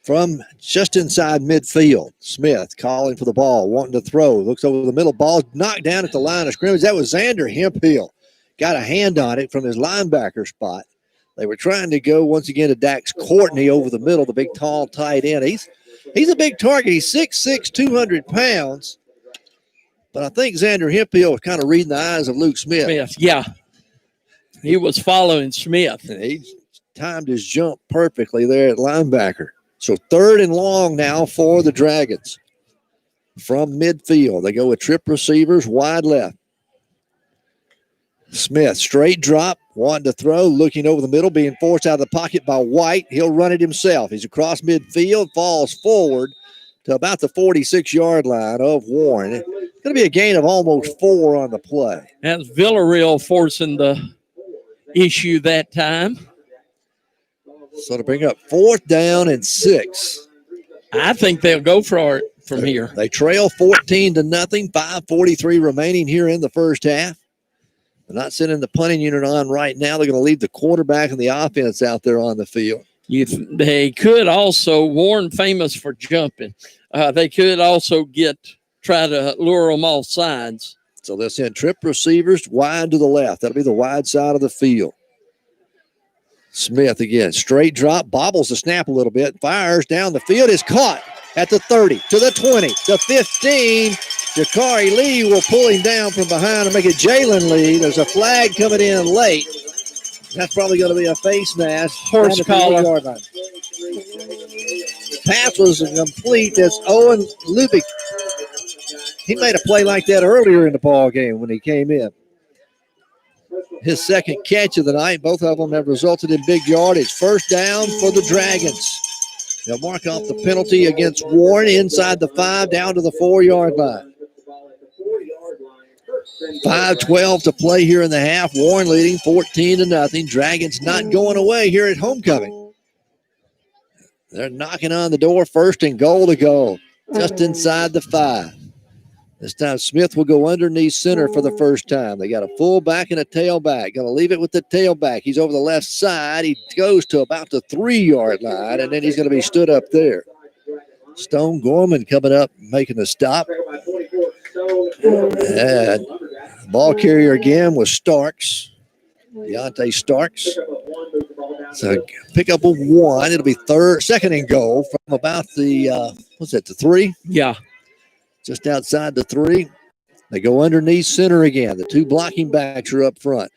B: from just inside midfield. Smith calling for the ball, wanting to throw. Looks over the middle. Ball knocked down at the line of scrimmage. That was Xander Hemphill. Got a hand on it from his linebacker spot. They were trying to go once again to Dax Courtney over the middle, the big, tall, tight end. He's a big target. He's 6'6", 200 pounds. But I think Xander Hemphill was kind of reading the eyes of Luke Smith.
A: Yeah. He was following Smith.
B: And he timed his jump perfectly there at linebacker. So 3rd and long now for the Dragons. From midfield, they go with trip receivers, wide left. Smith, straight drop, wanting to throw, looking over the middle, being forced out of the pocket by White. He'll run it himself. He's across midfield, falls forward to about the 46-yard line of Warren. It's going to be a gain of almost 4 on the play.
A: That's Villarreal forcing the issue that time.
B: So to bring up 4th down and 6.
A: I think they'll go for it from here.
B: They trail 14-0. 5:43 remaining here in the first half. They're not sending the punting unit on right now. They're going to leave the quarterback and the offense out there on the field.
A: They could also, Warren famous for jumping. They could also try to lure them off sides.
B: So they'll send trip receivers wide to the left. That'll be the wide side of the field. Smith again. Straight drop, bobbles the snap a little bit, fires down the field, is caught at the 30, to the 20, to 15. Jakari Lee will pull him down from behind and make it Jalen Lee. There's a flag coming in late. That's probably going to be a face mask.
A: Horse collar.
B: Pass was complete. That's Owen Lubick. He made a play like that earlier in the ball game when he came in. His second catch of the night. Both of them have resulted in big yardage. First down for the Dragons. They'll mark off the penalty against Warren inside the 5 down to the 4-yard line. 5:12 to play here in the half. Warren leading 14-0. Dragons not going away here at homecoming. They're knocking on the door. First and goal to go. Just inside the 5. This time Smith will go underneath center for the first time. They got a fullback and a tailback. Going to leave it with the tailback. He's over the left side. He goes to about the 3-yard line, and then he's going to be stood up there. Stone Gorman coming up, making the stop. And ball carrier again was Starks. Deontay Starks. So pick up a 1. It'll be second and goal from about the, the 3?
A: Yeah.
B: Just outside the 3. They go underneath center again. The 2 blocking backs are up front.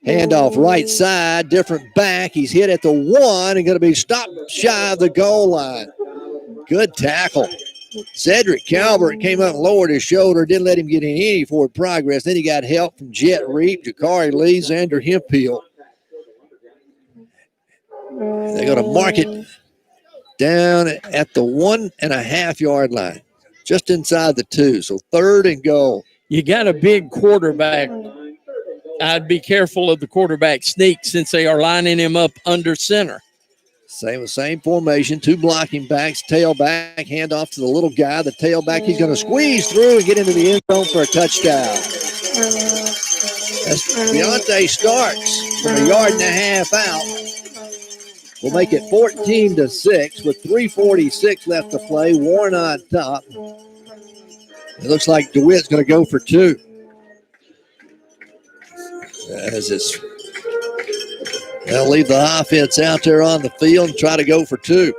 B: Handoff right side, different back. He's hit at the 1 and going to be stopped shy of the goal line. Good tackle. Cedric Calvert came up and lowered his shoulder, didn't let him get any forward progress. Then he got help from Jet Reap, Jakari Lee, Xander Hemphill. They're going to mark it down at the 1.5-yard line, just inside the 2. So third and goal.
A: You got a big quarterback. I'd be careful of the quarterback sneak since they are lining him up under center.
B: Same formation, 2 blocking backs, tailback, handoff to the little guy. The tailback, he's going to squeeze through and get into the end zone for a touchdown. That's Deontay Starks from 1.5 yards out. We'll make it 14-6 with 3:46 left to play. Warren on top. It looks like DeWitt's going to go for 2. They'll leave the offense out there on the field and try to go for 2.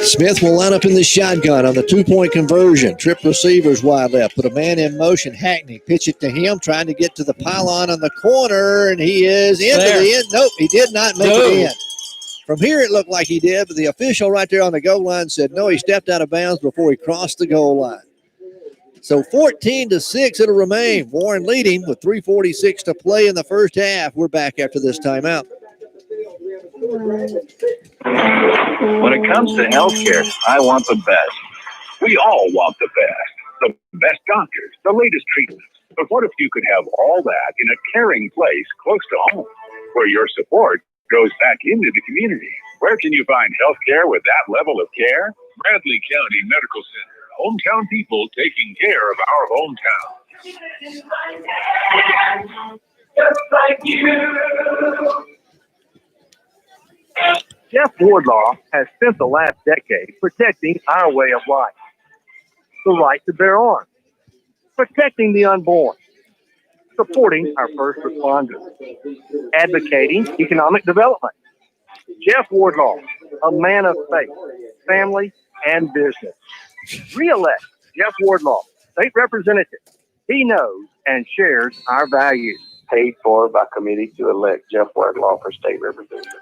B: Smith will line up in the shotgun on the 2-point conversion. Trip receivers wide left. Put a man in motion. Hackney pitch it to him, trying to get to the pylon on the corner, and he is into the end. Nope, he did not make it in. From here, it looked like he did, but the official right there on the goal line said no, he stepped out of bounds before he crossed the goal line. So 14-6 it'll remain. Warren leading with 3:46 to play in the first half. We're back after this timeout.
C: When it comes to healthcare, I want the best. We all want the best. The best doctors, the latest treatments. But what if you could have all that in a caring place close to home, where your support goes back into the community? Where can you find healthcare with that level of care? Bradley County Medical Center. Hometown people taking care of our hometown.
F: Just like you. Jeff Wardlaw has spent the last decade protecting our way of life. The right to bear arms, protecting the unborn, supporting our first responders, advocating economic development. Jeff Wardlaw, a man of faith, family, and business. Re-elect Jeff Wardlaw, state representative. He knows and shares our values.
G: Paid for by committee to elect Jeff Wardlaw for state representative.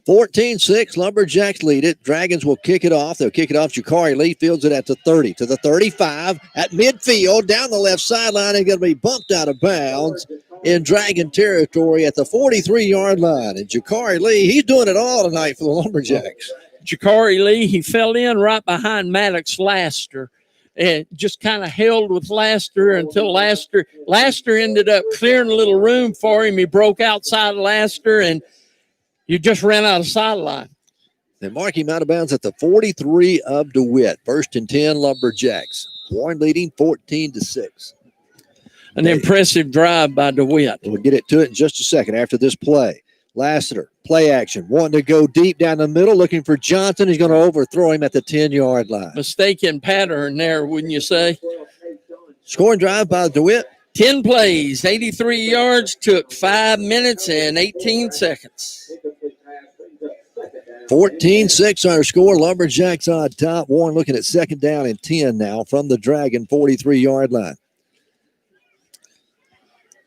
B: 14-6, Lumberjacks lead it. Dragons will kick it off. They'll kick it off. Jakari Lee fields it at the 30, to the 35, at midfield, down the left sideline, and going to be bumped out of bounds in Dragon territory at the 43-yard line. And Jakari Lee, he's doing it all tonight for the Lumberjacks.
A: Jakari Lee, he fell in right behind Maddox Laster and just kind of held with Laster until Laster ended up clearing a little room for him. He broke outside Laster, and you just ran out of sideline.
B: They mark him out of bounds at the 43 of DeWitt. 1st and 10, Lumberjacks. Warren leading 14-6.
A: An impressive drive by DeWitt.
B: We'll get it to it in just a second after this play. Lassiter, play action, wanting to go deep down the middle, looking for Johnson. He's going to overthrow him at the 10-yard line.
A: Mistaken pattern there, wouldn't you say?
B: Scoring drive by DeWitt.
A: 10 plays, 83 yards, took 5 minutes and 18 seconds.
B: 14-6 our score. Lumberjacks on top. Warren looking at 2nd down and 10 now from the Dragon 43-yard line.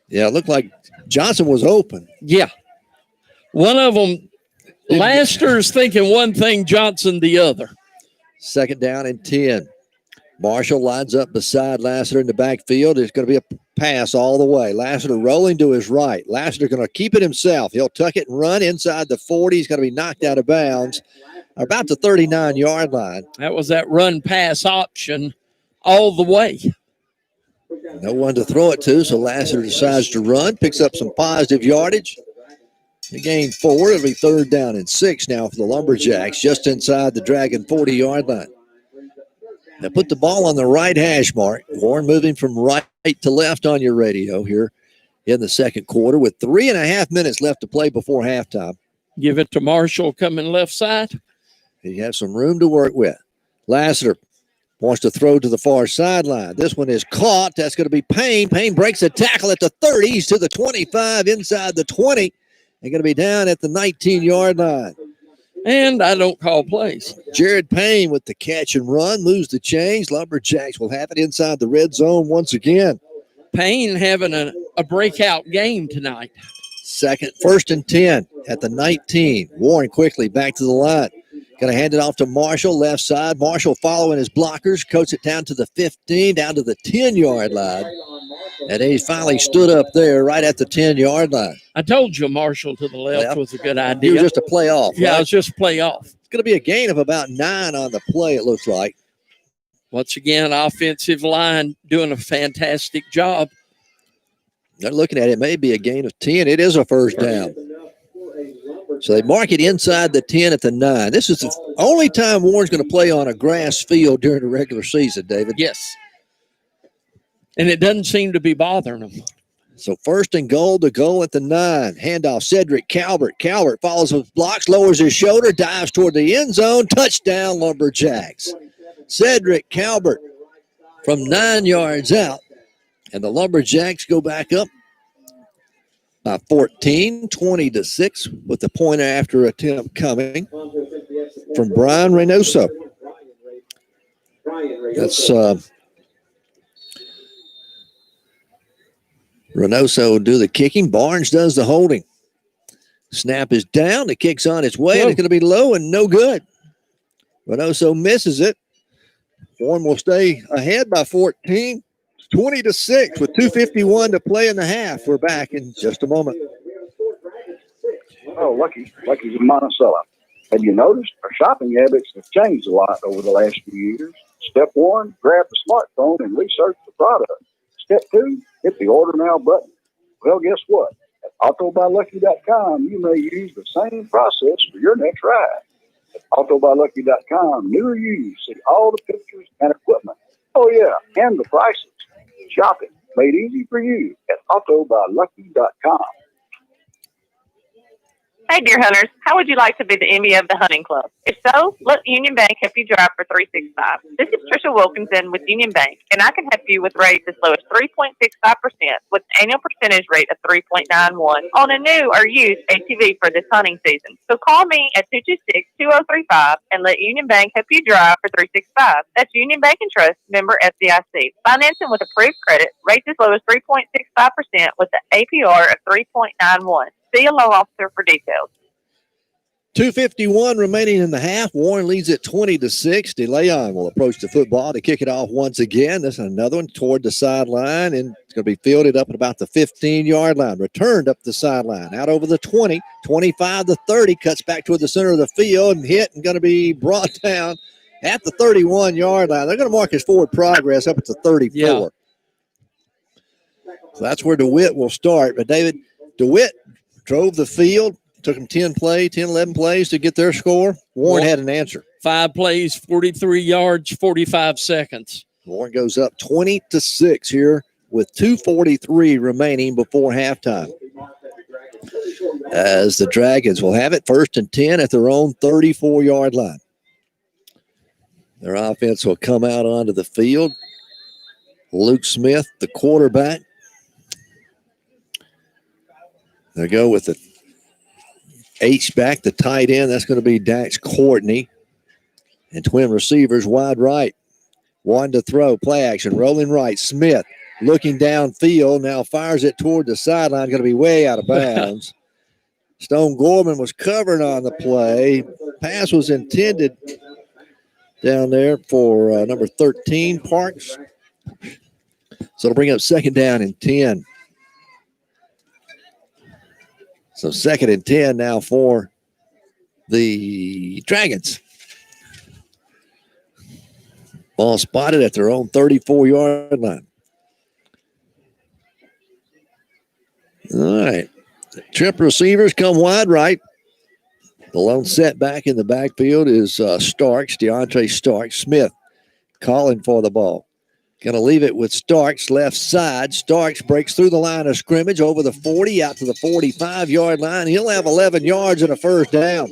B: Yeah, it looked like Johnson was open.
A: Yeah. One of them, Lassiter's thinking one thing, Johnson the other.
B: 2nd down and 10. Marshall lines up beside Lassiter in the backfield. It's going to be a pass all the way. Lassiter rolling to his right. Lassiter going to keep it himself. He'll tuck it and run inside the 40. He's going to be knocked out of bounds about the 39-yard line.
A: That was that run-pass option all the way.
B: No one to throw it to, so Lassiter decides to run, picks up some positive yardage. They gain 4. It'll be 3rd down and 6 now for the Lumberjacks, just inside the Dragon 40-yard line. They put the ball on the right hash mark. Warren moving from right to left on your radio here in the 2nd quarter with 3.5 minutes left to play before halftime.
A: Give it to Marshall coming left side.
B: He has some room to work with. Lassiter wants to throw to the far sideline. This one is caught. That's going to be Payne. Payne breaks a tackle at the 30. He's to the 25, inside the 20. They're going to be down at the 19-yard line.
A: And I don't call plays.
B: Jared Payne with the catch and run moves the chains. Lumberjacks will have it inside the red zone once again.
A: Payne having a breakout game tonight.
B: 1st and 10 at the 19. Warren quickly back to the line. Going to hand it off to Marshall, left side. Marshall following his blockers, coats it down to the 15, down to the 10-yard line. And he finally stood up there right at the 10-yard line.
A: I told you Marshall to the left was a good idea.
B: He was just a playoff.
A: Yeah,
B: right?
A: it was just a playoff.
B: It's going to be a gain of about 9 on the play, it looks like.
A: Once again, offensive line doing a fantastic job.
B: They're looking at it, may be a gain of 10. It is a 1st down. So they mark it inside the 10 at the 9. This is the only time Warren's going to play on a grass field during the regular season, David.
A: Yes. And it doesn't seem to be bothering them.
B: So 1st and goal to goal at the 9. Handoff, Cedric Calvert. Calvert follows his blocks, lowers his shoulder, dives toward the end zone. Touchdown, Lumberjacks. Cedric Calvert from 9 yards out. And the Lumberjacks go back up by 14, 20-6, with the point after attempt coming from Brian Reynoso. That's Reynoso will do the kicking. Barnes does the holding. Snap is down. The kick's on its way. And it's going to be low and no good. Reynoso misses it. Warren will stay ahead by 14. 20-6 with 2:51 to play in the half. We're back in just a moment.
G: Oh, Lucky's in Monticello. Have you noticed our shopping habits have changed a lot over the last few years? Step 1, grab the smartphone and research the product. Step 2, hit the order now button. Well, guess what? At AutoBuyLucky.com, you may use the same process for your next ride. At AutoBuyLucky.com, new or used, see all the pictures and equipment. Oh, yeah, and the prices. Shopping made easy for you at AutoBuyLucky.com.
H: Hey, deer hunters, how would you like to be the envy of the hunting club? If so, let Union Bank help you drive for 365. This is Trisha Wilkinson with Union Bank, and I can help you with rates as low as 3.65% with an annual percentage rate of 3.91 on a new or used ATV for this hunting season. So call me at 226-2035 and let Union Bank help you drive for 365. That's Union Bank and Trust, member FDIC. Financing with approved credit, rates as low as 3.65% with an APR of 3.91. See a loan officer for details.
B: 2:51 remaining in the half. Warren leads it 20-6. DeLeon will approach the football to kick it off once again. This is another one toward the sideline, and it's going to be fielded up at about the 15-yard line. Returned up the sideline, out over the 20, 25 to 30. Cuts back toward the center of the field and hit, and going to be brought down at the 31-yard line. They're going to mark his forward progress up at the 34.
A: Yeah.
B: So that's where DeWitt will start. But David, DeWitt drove the field, took them 10, 11 plays to get their score. Warren had an answer.
A: 5 plays, 43 yards, 45 seconds.
B: Warren goes up 20-6 here with 2:43 remaining before halftime. as the Dragons will have it 1st and 10 at their own 34-yard line. Their offense will come out onto the field. Luke Smith, the quarterback. They go with the H-back, the tight end. That's going to be Dax Courtney. And twin receivers wide right. One to throw, play action, rolling right. Smith looking downfield, now fires it toward the sideline, going to be way out of bounds. Stone Gorman was covered on the play. Pass was intended down there for number 13, Parks. So it'll bring up 2nd down and 10. So 2nd and 10 now for the Dragons. Ball spotted at their own 34-yard line. All right. Trip receivers come wide right. The lone setback in the backfield is Starks, DeAndre Starks. Smith calling for the ball. Going to leave it with Starks, left side. Starks breaks through the line of scrimmage over the 40, out to the 45-yard line. He'll have 11 yards and a 1st down.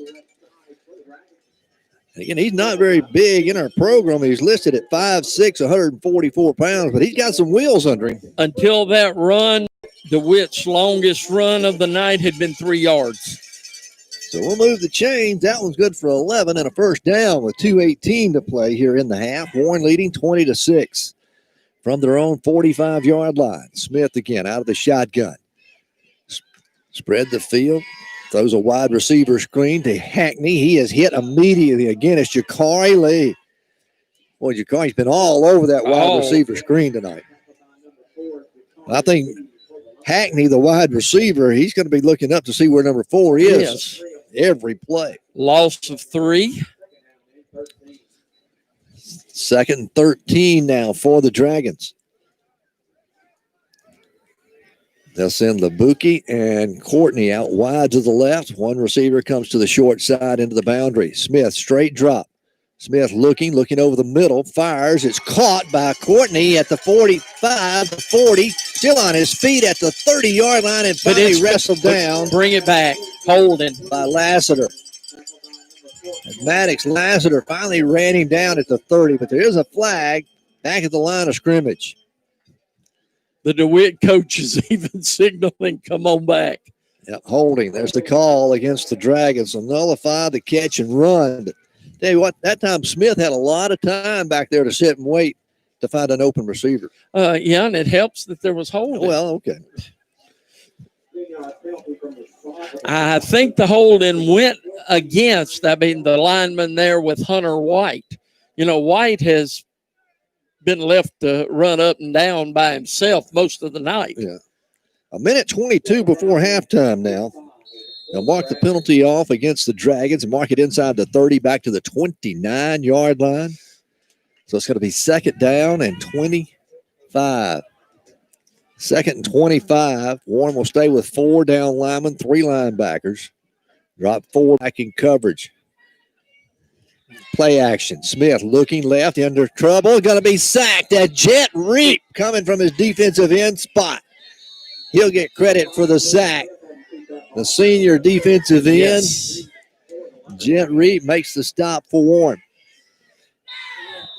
B: Again, he's not very big in our program. He's listed at 5'6", 144 pounds, but he's got some wheels under him.
A: Until that run, DeWitt's longest run of the night had been 3 yards.
B: So we'll move the chains. That one's good for 11 and a 1st down with 2:18 to play here in the half. Warren leading 20-6 from their own 45-yard line. Smith again out of the shotgun. Spread the field. Throws a wide receiver screen to Hackney. He is hit immediately. Again, it's Jakari Lee. Boy, Jakari's been all over that wide receiver screen tonight. I think Hackney, the wide receiver, he's going to be looking up to see where number 4 is every play.
A: Loss of 3.
B: 2nd and 13 now for the Dragons. They'll send Labuki and Courtney out wide to the left. One receiver comes to the short side into the boundary. Smith, straight drop. Smith looking over the middle, fires. It's caught by Courtney at the 45, the 40, still on his feet at the 30-yard line, and finally wrestled down.
A: Bring it back. Holding
B: by Lassiter. And Maddox Lassiter finally ran him down at the 30, but there is a flag back at the line of scrimmage.
A: The DeWitt coach is even signaling, come on back.
B: Yep, holding. There's the call against the Dragons. So nullify the catch and run. But tell you what, that time Smith had a lot of time back there to sit and wait to find an open receiver.
A: Yeah, and it helps that there was holding.
B: Well, okay.
A: I think the holding went against, the lineman there with Hunter White. You know, White has been left to run up and down by himself most of the night.
B: Yeah. 1:22 before halftime now. They'll mark the penalty off against the Dragons and mark it inside the 30 back to the 29-yard line. So it's going to be 2nd down and 25. 2nd and 25. Warren will stay with 4 down linemen, 3 linebackers. Drop 4 back in coverage. Play action. Smith looking left, under trouble. Going to be sacked. That Jet Reap coming from his defensive end spot. He'll get credit for the sack. The senior defensive end. Jet Reap makes the stop for Warren.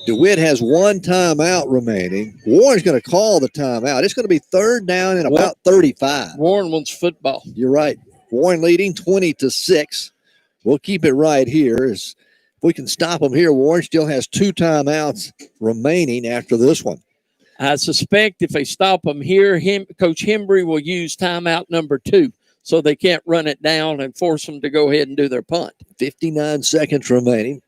B: DeWitt has 1 timeout remaining. Warren's going to call the timeout. It's going to be 3rd down and about 35.
A: Warren wants football.
B: You're right. Warren leading 20-6. We'll keep it right here. If we can stop them here, Warren still has 2 timeouts remaining after this one.
A: I suspect if they stop them here, Coach Hembry will use timeout number 2 so they can't run it down and force them to go ahead and do their punt.
B: 59 seconds remaining.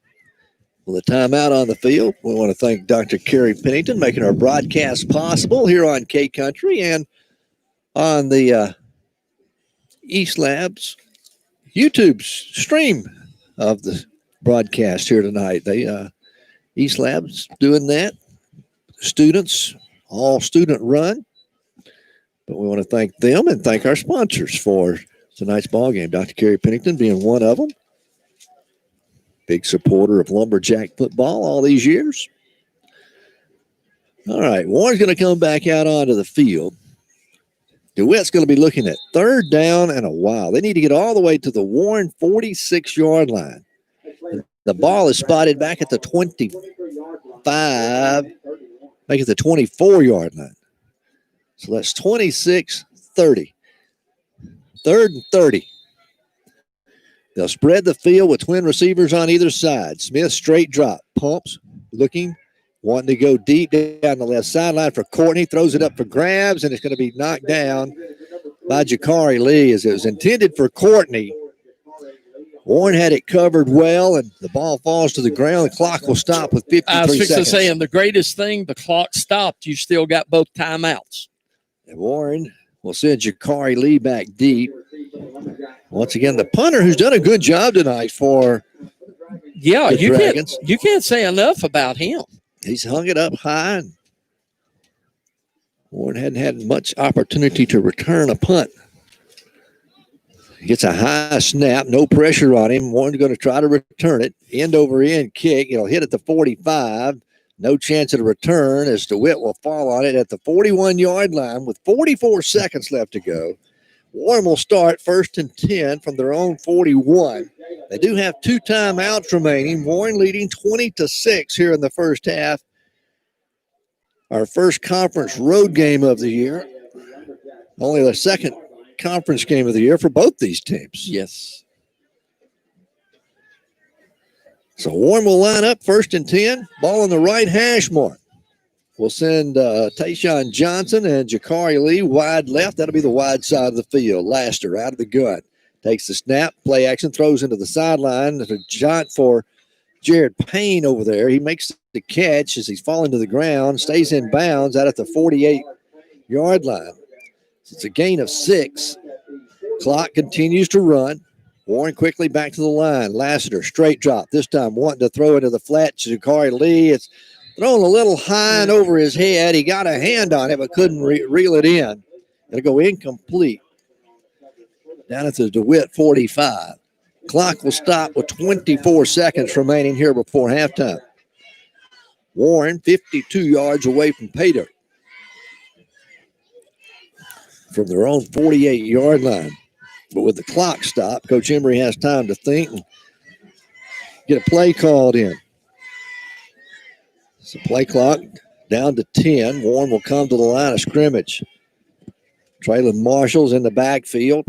B: With a timeout on the field, we want to thank Dr. Kerry Pennington making our broadcast possible here on K-Country and on the East Labs YouTube stream of the broadcast here tonight. East Labs doing that. Students, all student run. But we want to thank them and thank our sponsors for tonight's ball game. Dr. Kerry Pennington being one of them. Big supporter of Lumberjack football all these years. All right, Warren's going to come back out onto the field. DeWitt's going to be looking at 3rd down and a while. They need to get all the way to the Warren 46-yard line. The ball is spotted back at the 25, make it the 24-yard line. So that's 26-30. 3rd and 30. They'll spread the field with twin receivers on either side. Smith straight drop, pumps, looking, wanting to go deep down the left sideline for Courtney, throws it up for grabs, and it's going to be knocked down by Jakari Lee as it was intended for Courtney. Warren had it covered well, and the ball falls to the ground. The clock will stop with 53
A: I was
B: seconds.
A: saying the greatest thing, the clock stopped. You still got both timeouts.
B: And Warren will send Jakari Lee back deep. Once again, the punter who's done a good job tonight for the Dragons.
A: You can't say enough about him.
B: He's hung it up high. And Warren hadn't had much opportunity to return a punt. He gets a high snap, no pressure on him. Warren's going to try to return it. End over end kick. It'll hit at the 45. No chance of a return as DeWitt will fall on it at the 41-yard line with 44 seconds left to go. Warren will start 1st and 10 from their own 41. They do have 2 timeouts remaining. Warren leading 20-6 here in the first half. Our first conference road game of the year. Only the second conference game of the year for both these teams.
A: Yes.
B: So Warren will line up 1st and 10. Ball on the right hash mark. We'll send Tayshawn Johnson and Jakari Lee wide left. That'll be the wide side of the field. Laster out of the gun. Takes the snap, play action, throws into the sideline. There's a jaunt for Jared Payne over there. He makes the catch as he's falling to the ground, stays in bounds out at the 48-yard line. It's a gain of 6. Clock continues to run. Warren quickly back to the line. Lassiter, straight drop. This time wanting to throw into the flat to Jakari Lee. It's thrown a little high and over his head. He got a hand on it but couldn't reel it in. It'll go incomplete. Down at the DeWitt 45. Clock will stop with 24 seconds remaining here before halftime. Warren 52 yards away from pay dirt. From their own 48-yard line. But with the clock stopped, Coach Emery has time to think and get a play called in. So play clock down to 10. Warren will come to the line of scrimmage. Traylon Marshall's in the backfield.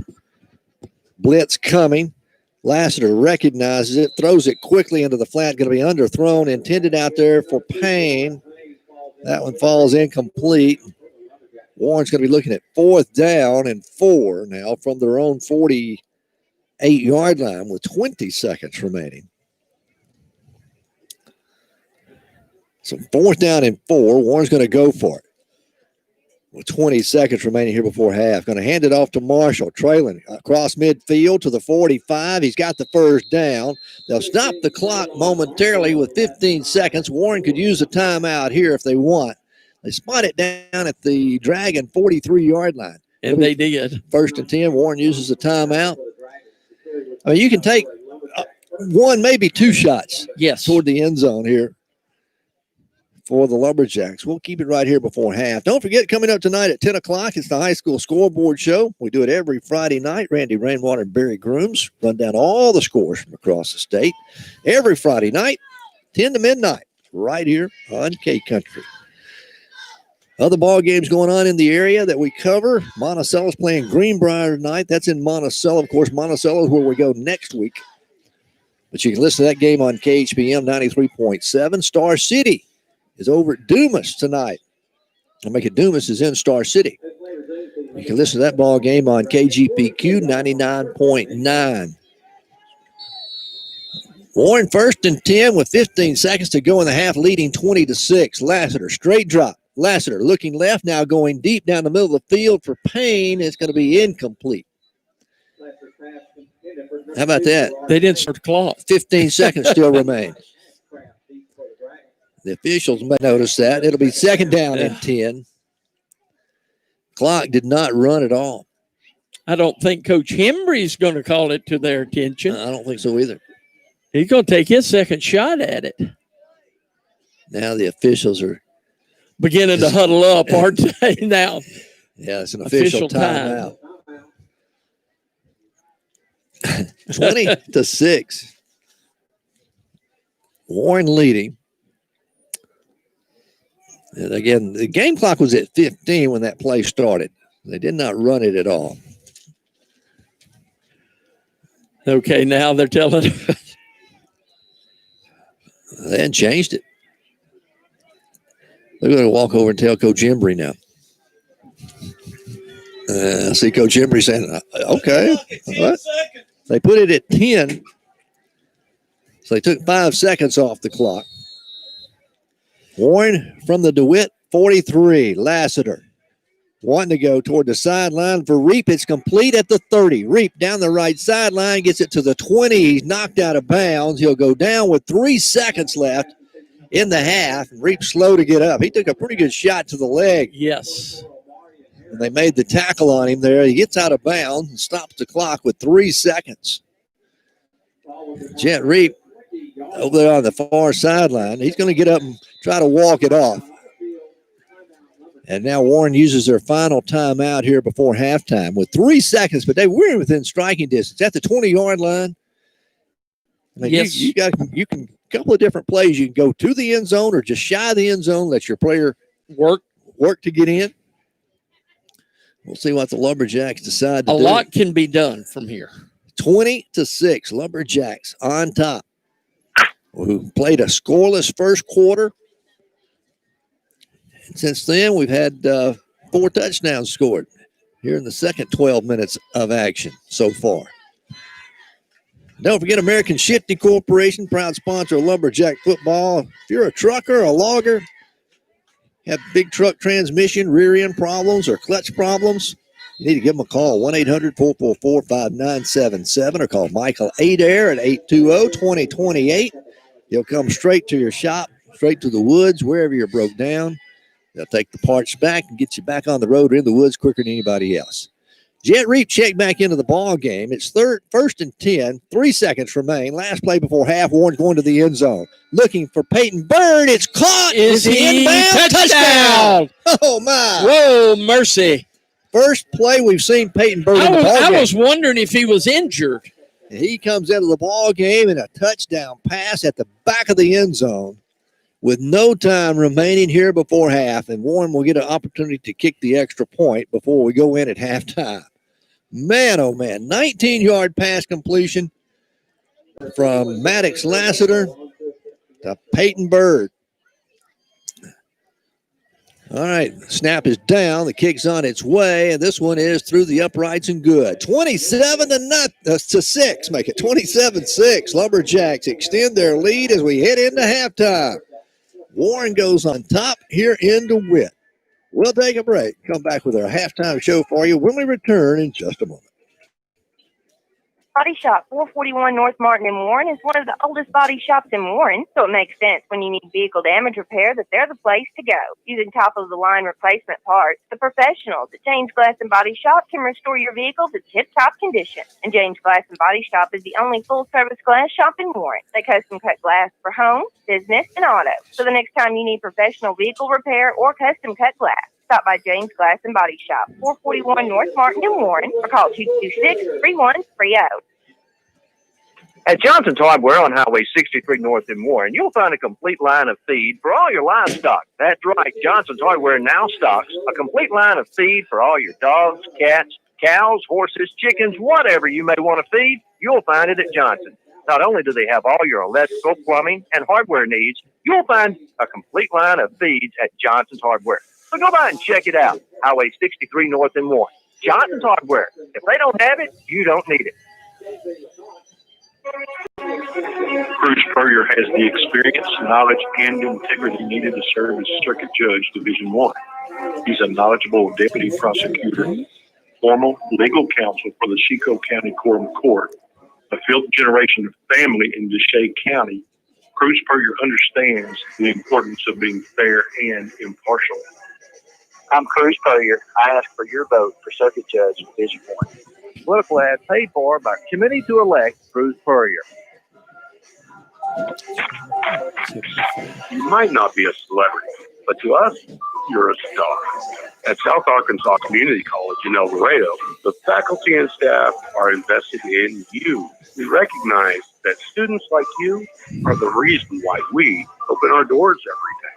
B: Blitz coming. Lassiter recognizes it, throws it quickly into the flat. Going to be underthrown, intended out there for Payne. That one falls incomplete. Warren's going to be looking at 4th down and 4 now from their own 48-yard line with 20 seconds remaining. So 4th down and 4. Warren's going to go for it with 20 seconds remaining here before half. Going to hand it off to Marshall. Traylon across midfield to the 45. He's got the 1st down. They'll stop the clock momentarily with 15 seconds. Warren could use a timeout here if they want. They spot it down at the Dragon 43-yard line.
A: And they did.
B: 1st and 10. Warren uses a timeout. I mean, you can take 1, maybe 2 shots.
A: Yes.
B: Toward the end zone here for the Lumberjacks. We'll keep it right here before half. Don't forget, coming up tonight at 10 o'clock, it's the high school scoreboard show. We do it every Friday night. Randy Rainwater and Barry Grooms run down all the scores from across the state. Every Friday night, 10 to midnight, right here on K-Country. Other ball games going on in the area that we cover. Monticello's playing Greenbrier tonight. That's in Monticello. Of course, Monticello is where we go next week. But you can listen to that game on KHPM 93.7. Star City is over at Dumas tonight. I'll make it Dumas is in Star City. You can listen to that ball game on KGPQ 99.9. Warren 1st and 10 with 15 seconds to go in the half, leading 20-6. Lassiter, straight drop. Lassiter looking left, now going deep down the middle of the field for Payne. It's going to be incomplete. How about that?
A: They didn't start the clock.
B: 15 seconds still remain. The officials may notice that. It'll be 2nd down and 10. Clock did not run at all.
A: I don't think Coach Hembry's going to call it to their attention.
B: I don't think so either.
A: He's going to take his second shot at it.
B: Now the officials are
A: beginning to huddle up, aren't they? Now,
B: Yeah, it's an official timeout. 20-6. Warren leading. And again, the game clock was at 15 when that play started. They did not run it at all.
A: Okay, now they're telling us.
B: They hadn't changed it. They're going to walk over and tell Coach Embry now. I see Coach Embry saying, okay. What? They put it at 10. So they took 5 seconds off the clock. Warren from the Dewitt 43. Lassiter wanting to go toward the sideline for Reap. It's complete at the 30. Reap down the right sideline, gets it to the 20. He's knocked out of bounds. He'll go down with 3 seconds left in the half. Reap's slow to get up. He took a pretty good shot to the leg.
A: Yes.
B: And they made the tackle on him there. He gets out of bounds and stops the clock with 3 seconds. Jet Reap over there on the far sideline. He's going to get up and try to walk it off. And now Warren uses their final timeout here before halftime with 3 seconds, but we're within striking distance at the 20-yard line. I mean,
A: yes.
B: You can a couple of different plays. You can go to the end zone or just shy of the end zone, let your player work to get in. We'll see what the Lumberjacks decide to do.
A: A lot can be done from here.
B: 20-6, Lumberjacks on top. Who played a scoreless first quarter. And since then, we've had 4 touchdowns scored here in the second 12 minutes of action so far. Don't forget American Shifting Corporation, proud sponsor of Lumberjack football. If you're a trucker, a logger, have big truck transmission, rear end problems, or clutch problems, you need to give them a call, 1-800-444-5977, or call Michael Adair at 820-2028. He'll come straight to your shop, straight to the woods, wherever you're broke down. They'll take the parts back and get you back on the road or in the woods quicker than anybody else. Jet Reap checked back into the ball game. It's first and 10, 3 seconds remain. Last play before half, Warren going to the end zone. Looking for Peyton Bird. It's caught.
A: Is he inbound? Touchdown.
B: Oh, my.
A: Whoa, mercy.
B: First play we've seen Peyton Bird in the ball game.
A: I was wondering if he was injured.
B: And he comes into the ball game in a touchdown pass at the back of the end zone with no time remaining here before half. And Warren will get an opportunity to kick the extra point before we go in at halftime. Man, oh, man, 19-yard pass completion from Maddox Lassiter to Peyton Bird. All right, snap is down. The kick's on its way, and this one is through the uprights and good. 27-6. Make it 27-6. Lumberjacks extend their lead as we head into halftime. Warren goes on top here in DeWitt. We'll take a break. Come back with our halftime show for you when we return in just a moment.
I: Body Shop 441 North Martin in Warren is one of the oldest body shops in Warren, so it makes sense when you need vehicle damage repair that they're the place to go. Using top-of-the-line replacement parts, the professionals at James Glass and Body Shop can restore your vehicle to tip-top condition. And James Glass and Body Shop is the only full-service glass shop in Warren. They custom-cut glass for home, business, and auto. So the next time you need professional vehicle repair or custom-cut glass, stop by James Glass and Body Shop, 441 North Martin in Warren, or call 226-3130.
F: At Johnson's Hardware on Highway 63 North in Warren, you'll find a complete line of feed for all your livestock. That's right, Johnson's Hardware now stocks a complete line of feed for all your dogs, cats, cows, horses, chickens, whatever you may want to feed, you'll find it at Johnson's. Not only do they have all your electrical, plumbing, and hardware needs, you'll find a complete line of feeds at Johnson's Hardware. So go by and check it out. Highway 63 North in Warren. Johnson's Hardware. If they don't have it, you don't need it.
D: Bruce Spurrier has the experience, knowledge, and integrity needed to serve as Circuit Judge Division 1. He's a knowledgeable deputy prosecutor, formal legal counsel for the Chico County Quorum Court, a fifth generation family in DeShay County. Bruce Spurrier understands the importance of being fair and impartial.
F: I'm Cruz Spurrier. I ask for your vote for Circuit Judge Division 1. Political ad paid for by Committee to Elect Cruz Spurrier.
D: You might not be a celebrity,
C: But to us, you're a star. At South Arkansas Community College in El Dorado, the faculty and staff are invested in you. We recognize that students like you are the reason why we open our doors every day.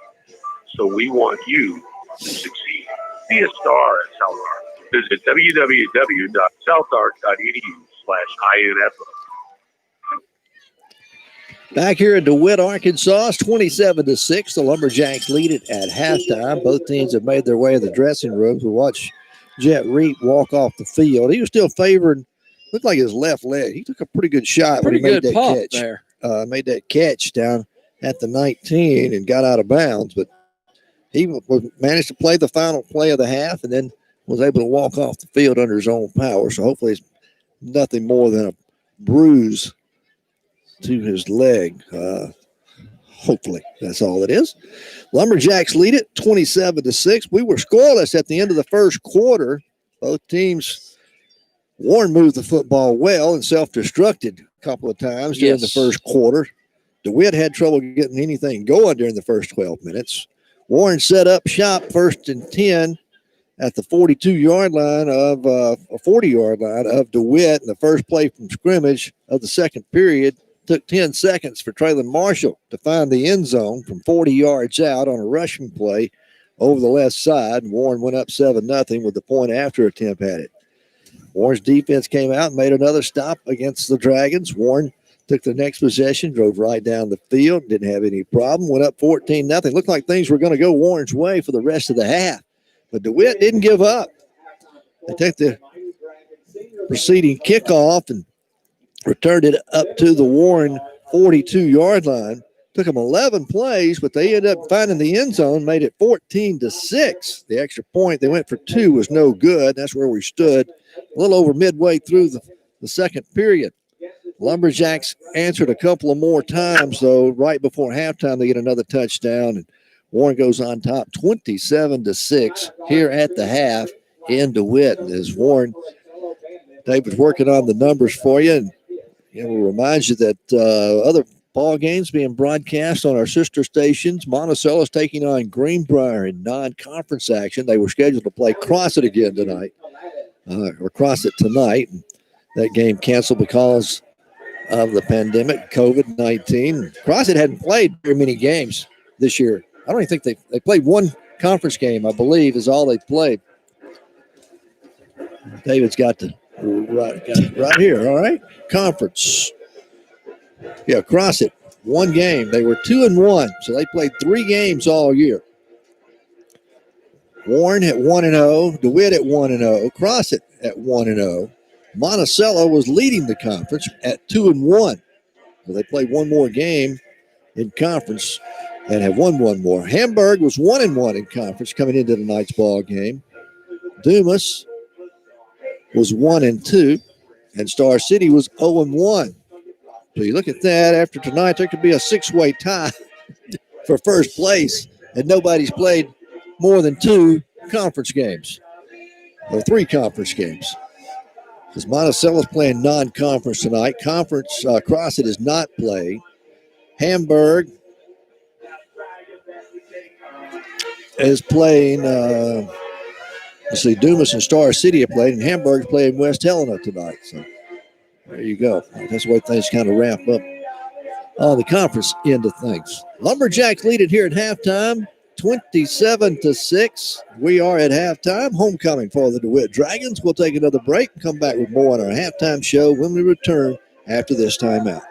C: So we want you to succeed. Be a star at South Ark. Visit www.southark.edu/info.
B: Back here in DeWitt, Arkansas, 27-6. The Lumberjacks lead it at halftime. Both teams have made their way to the dressing rooms. We watch Jet Reep walk off the field. He was still favored. Looked like his left leg. He took a pretty good shot when he made that catch. Made that catch down at the 19 and got out of bounds. But he managed to play the final play of the half and then was able to walk off the field under his own power. So hopefully it's nothing more than a bruise to his leg. Hopefully that's all it is. Lumberjacks lead it 27-6. We were scoreless at the end of the first quarter. Both teams, Warren moved the football well and self-destructed a couple of times during the first quarter. DeWitt had trouble getting anything going during the first 12 minutes. Warren set up shop 1st and 10 at the 42-yard line of 40-yard line of DeWitt in the first play from scrimmage of the second period. Took 10 seconds for Traylon Marshall to find the end zone from 40 yards out on a rushing play over the left side. Warren went up 7-0 with the point after attempt at it. Warren's defense came out and made another stop against the Dragons. Warren took the next possession, drove right down the field, didn't have any problem, went up 14-0. Looked like things were going to go Warren's way for the rest of the half. But DeWitt didn't give up. They took the preceding kickoff and returned it up to the Warren 42-yard line. Took them 11 plays, but they ended up finding the end zone, made it 14-6. The extra point they went for 2 was no good. That's where we stood a little over midway through the second period. Lumberjacks answered a couple of more times, though. Right before halftime, they get another touchdown, and Warren goes on top 27-6 here at the half in DeWitt. As Warren, David's working on the numbers for you, and we'll remind you that other ball games being broadcast on our sister stations. Monticello's taking on Greenbrier in non-conference action. They were scheduled to play Crossett again tonight, or Crossett tonight. That game canceled because of the pandemic, COVID-19. Crossett hadn't played very many games this year. I don't even think they played one conference game, I believe, is all they played. David's got it right here, all right? Conference. Yeah, Crossett, one game. They were 2-1, so they played 3 games all year. Warren at 1-0, DeWitt at 1-0, Crossett at 1-0. Monticello was leading the conference at 2-1. So they played one more game in conference and have won one more. Hamburg was 1-1 in conference coming into tonight's ball game. Dumas was 1-2, and Star City was 0-1. So you look at that, after tonight, there could be a 6-way tie for first place, and nobody's played more than 2 conference games, or 3 conference games. Because Monticello's playing non-conference tonight. Conference, Crossett is not playing. Hamburg is playing, Dumas and Star City have played, and Hamburg's playing West Helena tonight. So there you go. That's the way things kind of ramp up on the conference end of things. Lumberjacks lead it here at halftime, 27-6. We are at halftime. Homecoming for the DeWitt Dragons. We'll take another break and come back with more on our halftime show when we return after this timeout.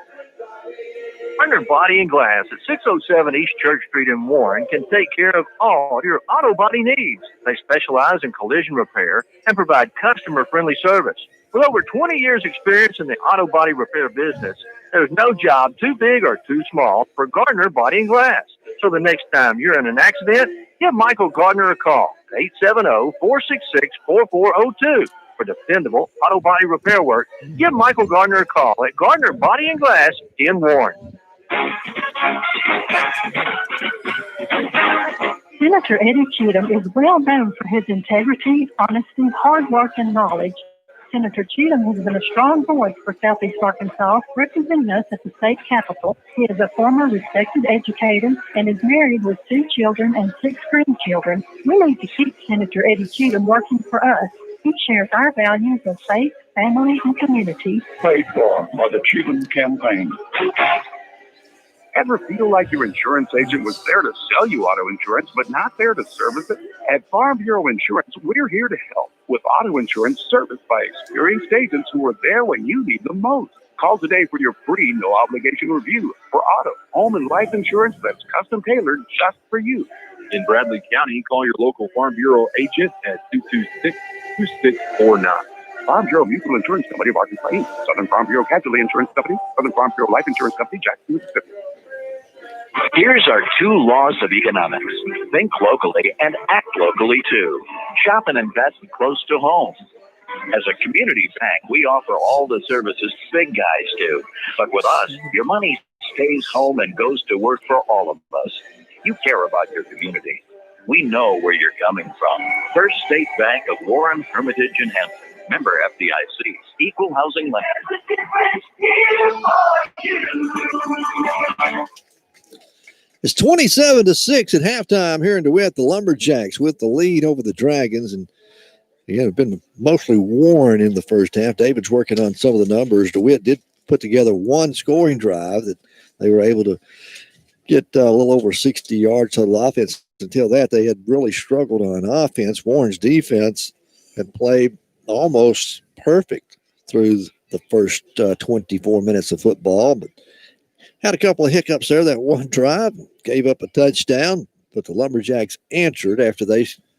F: Gardner Body and Glass at 607 East Church Street in Warren can take care of all your auto body needs. They specialize in collision repair and provide customer-friendly service. With over 20 years' experience in the auto body repair business, there's no job too big or too small for Gardner Body and Glass. So the next time you're in an accident, give Michael Gardner a call, 870-466-4402. For dependable auto body repair work, give Michael Gardner a call at Gardner Body and Glass in Warren.
J: Senator Eddie Cheatham is well known for his integrity, honesty, hard work, and knowledge. Senator Cheatham has been a strong voice for Southeast Arkansas, representing us at the state capitol. He is a former respected educator and is married with 2 children and 6 grandchildren. We need to keep Senator Eddie Cheatham working for us. He shares our values of faith, family, and community.
C: Paid for by the Cheatham campaign. Ever feel like your insurance agent was there to sell you auto insurance, but not there to service it? At Farm Bureau Insurance, we're here to help with auto insurance serviced by experienced agents who are there when you need them most. Call today for your free, no-obligation review for auto, home, and life insurance that's custom-tailored just for you.
D: In Bradley County, call your local Farm Bureau agent at 226-2649.
C: Farm Bureau Mutual Insurance Company of Arkansas, Inc. Southern Farm Bureau Casualty Insurance Company, Southern Farm Bureau Life Insurance Company, Jackson, Mississippi.
F: Here's our 2 laws of economics. Think locally and act locally too. Shop and invest close to home. As a community bank, we offer all the services big guys do. But with us, your money stays home and goes to work for all of us. You care about your community. We know where you're coming from. First State Bank of Warren, Hermitage, and Hampton. Member FDIC. Equal housing lender.
B: It's 27-6 at halftime here in DeWitt. The Lumberjacks with the lead over the Dragons. And again, it's been mostly Warren in the first half. David's working on some of the numbers. DeWitt did put together one scoring drive that they were able to get a little over 60 yards total offense. Until that, they had really struggled on offense. Warren's defense had played almost perfect through the first 24 minutes of football, but had a couple of hiccups there. That one drive gave up a touchdown, but the Lumberjacks answered after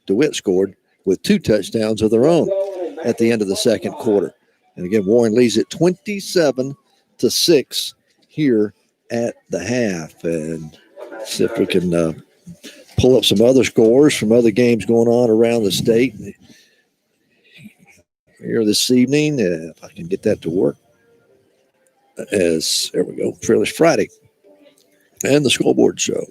B: DeWitt scored with 2 touchdowns of their own at the end of the second quarter. And again, Warren leads it 27-6 here at the half. And see if we can pull up some other scores from other games going on around the state here this evening. If I can get that to work. There we go, Fearless Friday and the scoreboard show.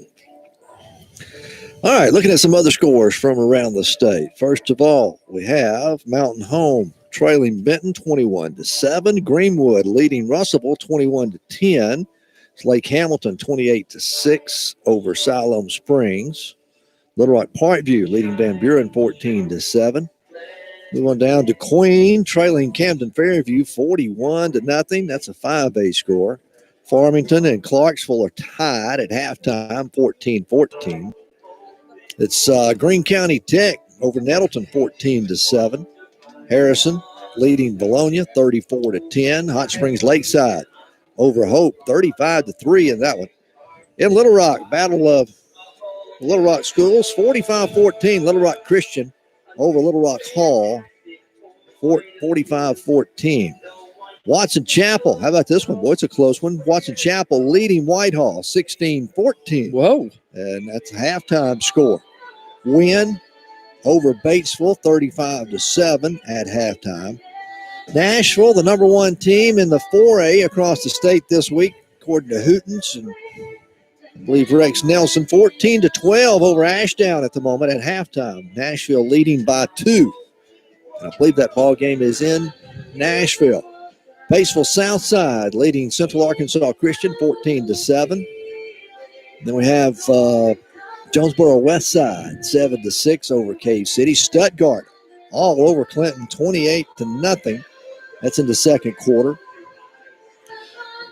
B: All right, looking at some other scores from around the state. First of all, we have Mountain Home trailing Benton 21-7. Greenwood leading Russellville 21-10. It's Lake Hamilton 28-6 over Siloam Springs. Little Rock Parkview leading Van Buren 14-7. Move on down to Queen, trailing Camden Fairview 41-0. That's a 5A score. Farmington and Clarksville are tied at halftime, 14-14. It's Greene County Tech over Nettleton, 14-7. Harrison leading Bologna, 34-10. Hot Springs Lakeside over Hope, 35-3 in that one. In Little Rock, Battle of Little Rock Schools, 45-14. Little Rock Christian over Little Rock Hall, 45-14. Watson Chapel, how about this one? Boy, it's a close one. Watson Chapel leading Whitehall, 16-14.
A: Whoa.
B: And that's a halftime score. Wynn over Batesville, 35-7 at halftime. Nashville, the number 1 team in the 4A across the state this week, according to Hootens, and I believe Rex Nelson, 14-12 over Ashdown at the moment at halftime. Nashville leading by 2. And I believe that ball game is in Nashville. Batesville Southside leading Central Arkansas Christian 14-7. Then we have Jonesboro Westside 7-6 over Cave City. Stuttgart all over Clinton 28-0. That's in the second quarter.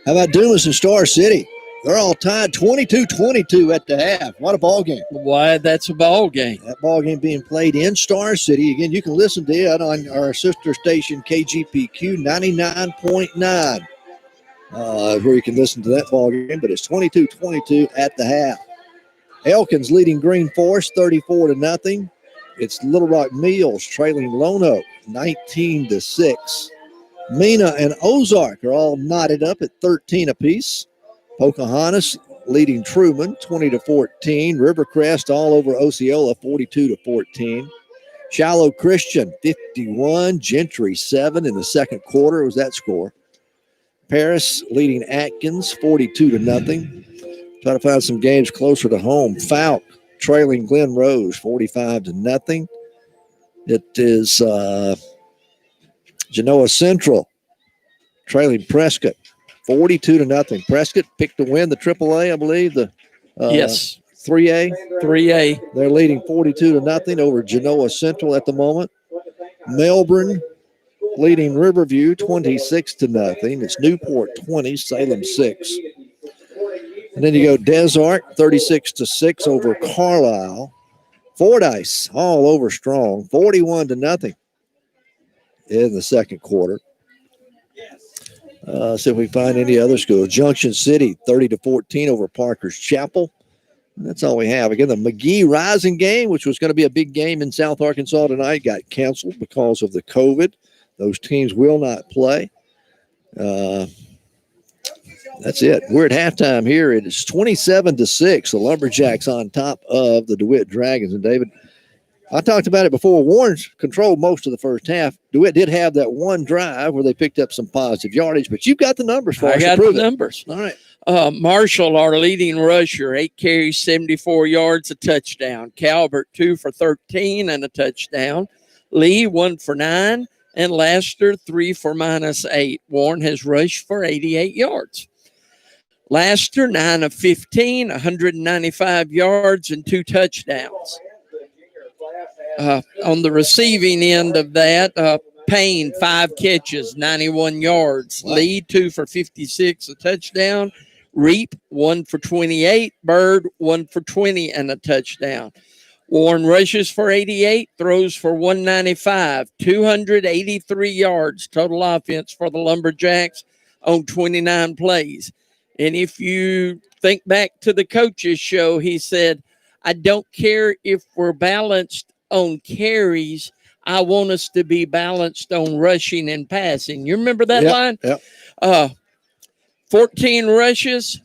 B: How about Dumas and Star City? They're all tied 22-22 at the half. What a ball game.
A: Why, that's a ball game.
B: That ball game being played in Star City. Again, you can listen to it on our sister station, KGPQ 99.9, where you can listen to that ball game. But it's 22-22 at the half. Elkins leading Green Forest 34-0. It's Little Rock Mills trailing Lone Oak 19-6. Mena and Ozark are all knotted up at 13 apiece. Pocahontas leading Truman 20-14. Rivercrest all over Osceola 42-14. Shallow Christian 51. Gentry 7 in the second quarter was that score. Paris leading Atkins 42-0. Try to find some games closer to home. Fouke trailing Glen Rose 45-0. It is Genoa Central trailing Prescott 42-0. Prescott picked to win the AAA, I believe. The
A: Yes.
B: 3A.
A: 3A.
B: They're leading 42-0 over Genoa Central at the moment. Melbourne leading Riverview 26-0. It's Newport 20, Salem 6. And then you go Desart 36-6 over Carlisle. Fordyce all over strong, 41-0 in the second quarter. See if we find any other schools. Junction City 30-14 over Parker's Chapel. And that's all we have. Again, the McGee Rising game, which was going to be a big game in South Arkansas tonight, got canceled because of the COVID. Those teams will not play. That's it. We're at halftime here. It is 27-6. The Lumberjacks on top of the DeWitt Dragons. And David, I talked about it before. Warren's controlled most of the first half. DeWitt did have that one drive where they picked up some positive yardage, but you've got the numbers for us.
A: I got the numbers.
B: All right.
A: Marshall, our leading rusher, 8 carries, 74 yards, a touchdown. Calvert, 2 for 13 and a touchdown. Lee, 1 for 9. And Laster, 3 for -8. Warren has rushed for 88 yards. Laster, 9 of 15, 195 yards and 2 touchdowns. On the receiving end of that, Payne, 5 catches, 91 yards. Lee, 2 for 56, a touchdown. Reap, 1 for 28. Bird, 1 for 20 and a touchdown. Warren rushes for 88, throws for 195, 283 yards total offense for the Lumberjacks on 29 plays. And if you think back to the coach's show, he said, I don't care if we're balanced on carries. I want us to be balanced on rushing and passing. You remember that line?
B: Yep.
A: 14 rushes,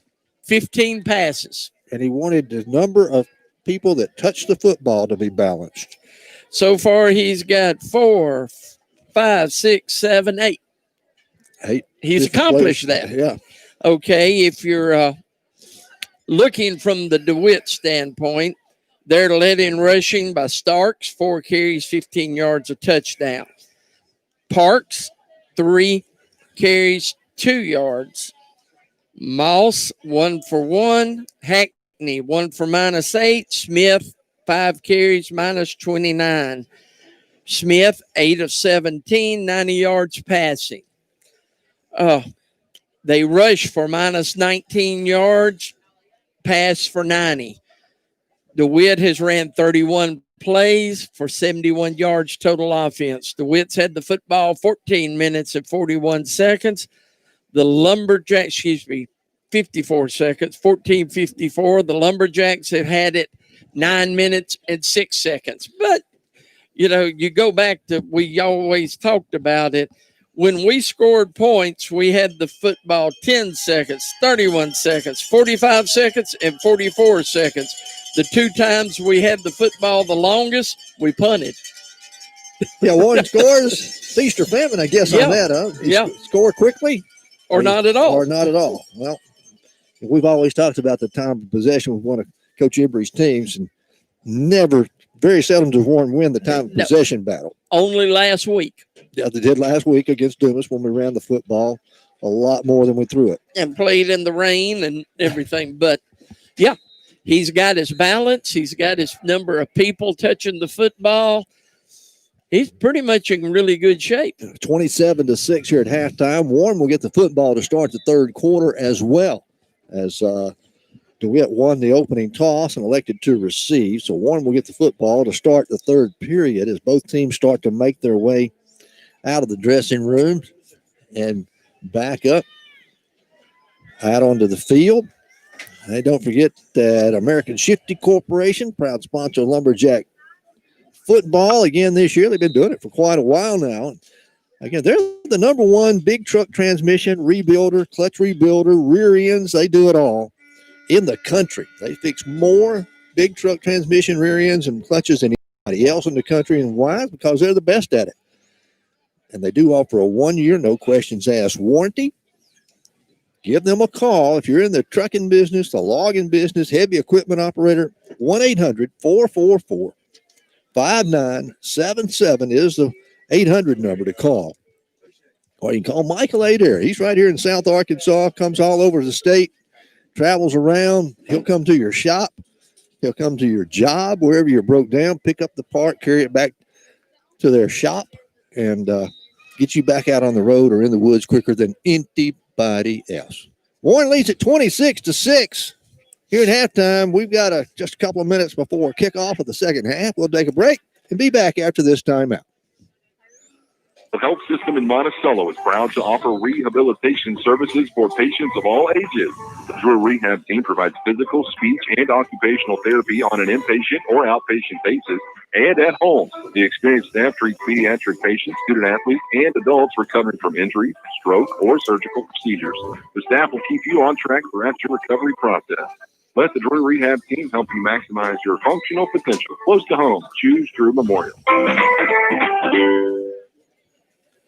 A: 15 passes.
B: And he wanted the number of people that touch the football to be balanced.
A: So far, he's got 4, 5, 6, 7, 8.
B: 8.
A: He's accomplished that.
B: Yeah.
A: Okay, if you're looking from the DeWitt standpoint, they're led in rushing by Starks, 4 carries, 15 yards, a touchdown. Parks, 3 carries, 2 yards. Moss, 1 for 1. Hackney, 1 for -8. Smith, 5 carries, -29. Smith, 8 of 17, 90 yards passing. They rush for -19 yards, pass for 90. DeWitt has ran 31 plays for 71 yards total offense. DeWitt's had the football 14 minutes and 41 seconds. The Lumberjacks, 54 seconds, 14:54. The Lumberjacks have had it 9 minutes and 6 seconds. But, you go back to, we always talked about it. When we scored points, we had the football 10 seconds, 31 seconds, 45 seconds, and 44 seconds. The 2 times we had the football the longest, we punted.
B: Yeah, one scores. Feast or famine, I guess, on that, huh? Score quickly?
A: Or not at all.
B: Or not at all. Well, we've always talked about the time of possession with one of Coach Embry's teams, and very seldom does Warren win the time of possession battle.
A: Only last week.
B: Yeah, they did last week against Dumas when we ran the football a lot more than we threw it.
A: And played in the rain and everything. But, yeah, he's got his balance. He's got his number of people touching the football. He's pretty much in really good shape.
B: 27-6 here at halftime. Warren will get the football to start the third quarter as well, as DeWitt won the opening toss and elected to receive. So Warren will get the football to start the third period as both teams start to make their way out of the dressing room and back up out onto the field. And don't forget that American Shifty Corporation, proud sponsor of Lumberjack football again this year. They've been doing it for quite a while now. Again, they're the number 1 big truck transmission rebuilder, clutch rebuilder, rear ends. They do it all in the country. They fix more big truck transmission rear ends and clutches than anybody else in the country. And why? Because they're the best at it. And they do offer a 1-year, no questions asked warranty. Give them a call if you're in the trucking business, the logging business, heavy equipment operator. 1-800-444-5977 is the 800 number to call. Or you can call Michael Adair. He's right here in South Arkansas, comes all over the state, travels around. He'll come to your shop. He'll come to your job, wherever you're broke down, pick up the part, carry it back to their shop, and get you back out on the road or in the woods quicker than anybody else. Warren leads at 26-6. Here at halftime, we've got just a couple of minutes before kickoff of the second half. We'll take a break and be back after this timeout.
D: The health system in Monticello is proud to offer rehabilitation services for patients of all ages. The Drury Rehab Team provides physical, speech, and occupational therapy on an inpatient or outpatient basis and at home. The experienced staff treats pediatric patients, student athletes, and adults recovering from injuries, stroke, or surgical procedures. The staff will keep you on track throughout your recovery process. Let the Drury Rehab Team help you maximize your functional potential. Close to home. Choose Drew Memorial.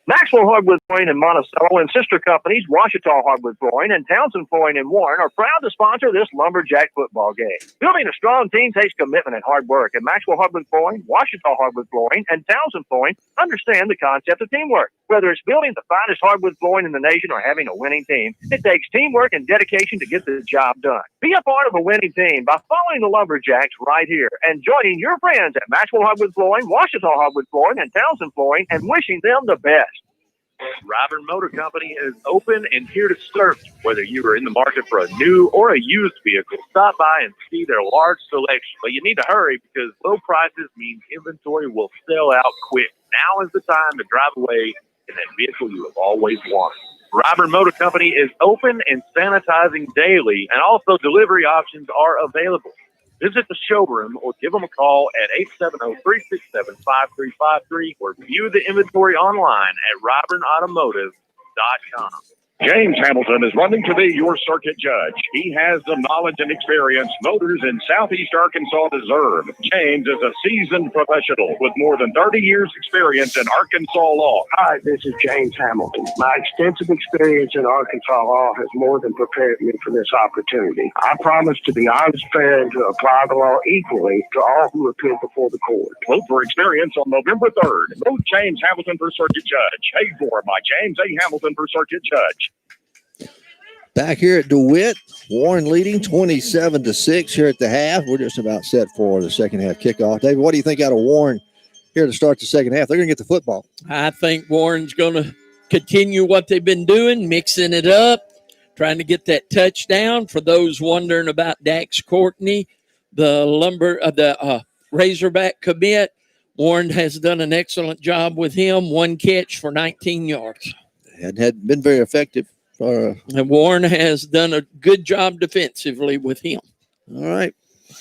F: Maxwell Hardwood Flooring in Monticello and sister companies Washita Hardwood Flooring and Townsend Flooring in Warren are proud to sponsor this lumberjack football game. Building a strong team takes commitment and hard work, and Maxwell Hardwood Flooring, Washita Hardwood Flooring, and Townsend Flooring understand the concept of teamwork. Whether it's building the finest hardwood flooring in the nation or having a winning team, it takes teamwork and dedication to get the job done. Be a part of a winning team by following the Lumberjacks right here and joining your friends at Maxwell Hardwood Flooring, Washita Hardwood Flooring, and Townsend Flooring and wishing them the best.
K: Ryburn Motor Company is open and here to serve you. Whether you are in the market for a new or a used vehicle, stop by and see their large selection. But you need to hurry because low prices mean inventory will sell out quick. Now is the time to drive away in that vehicle you have always wanted. Ryburn Motor Company is open and sanitizing daily, and also delivery options are available. Visit the showroom or give them a call at 870-367-5353 or view the inventory online at RyburnAutomotive.com.
C: James Hamilton is running to be your circuit judge. He has the knowledge and experience voters in Southeast Arkansas deserve. James is a seasoned professional with more than 30 years' experience in Arkansas law.
G: Hi, this is James Hamilton. My extensive experience in Arkansas law has more than prepared me for this opportunity. I promise to be honest, fair, and to apply the law equally to all who appear before the court.
C: Vote for experience on November 3rd. Vote James Hamilton for circuit judge. Paid for by James A. Hamilton for circuit judge.
B: Back here at DeWitt, Warren leading 27-6 here at the half. We're just about set for the second half kickoff. David, what do you think out of Warren here to start the second half? They're going to get the football.
A: I think Warren's going to continue what they've been doing, mixing it up, trying to get that touchdown. For those wondering about Dax Courtney, the Razorback commit, Warren has done an excellent job with him. One catch for 19 yards.
B: And had been very effective.
A: And Warren has done a good job defensively with him.
B: All right. I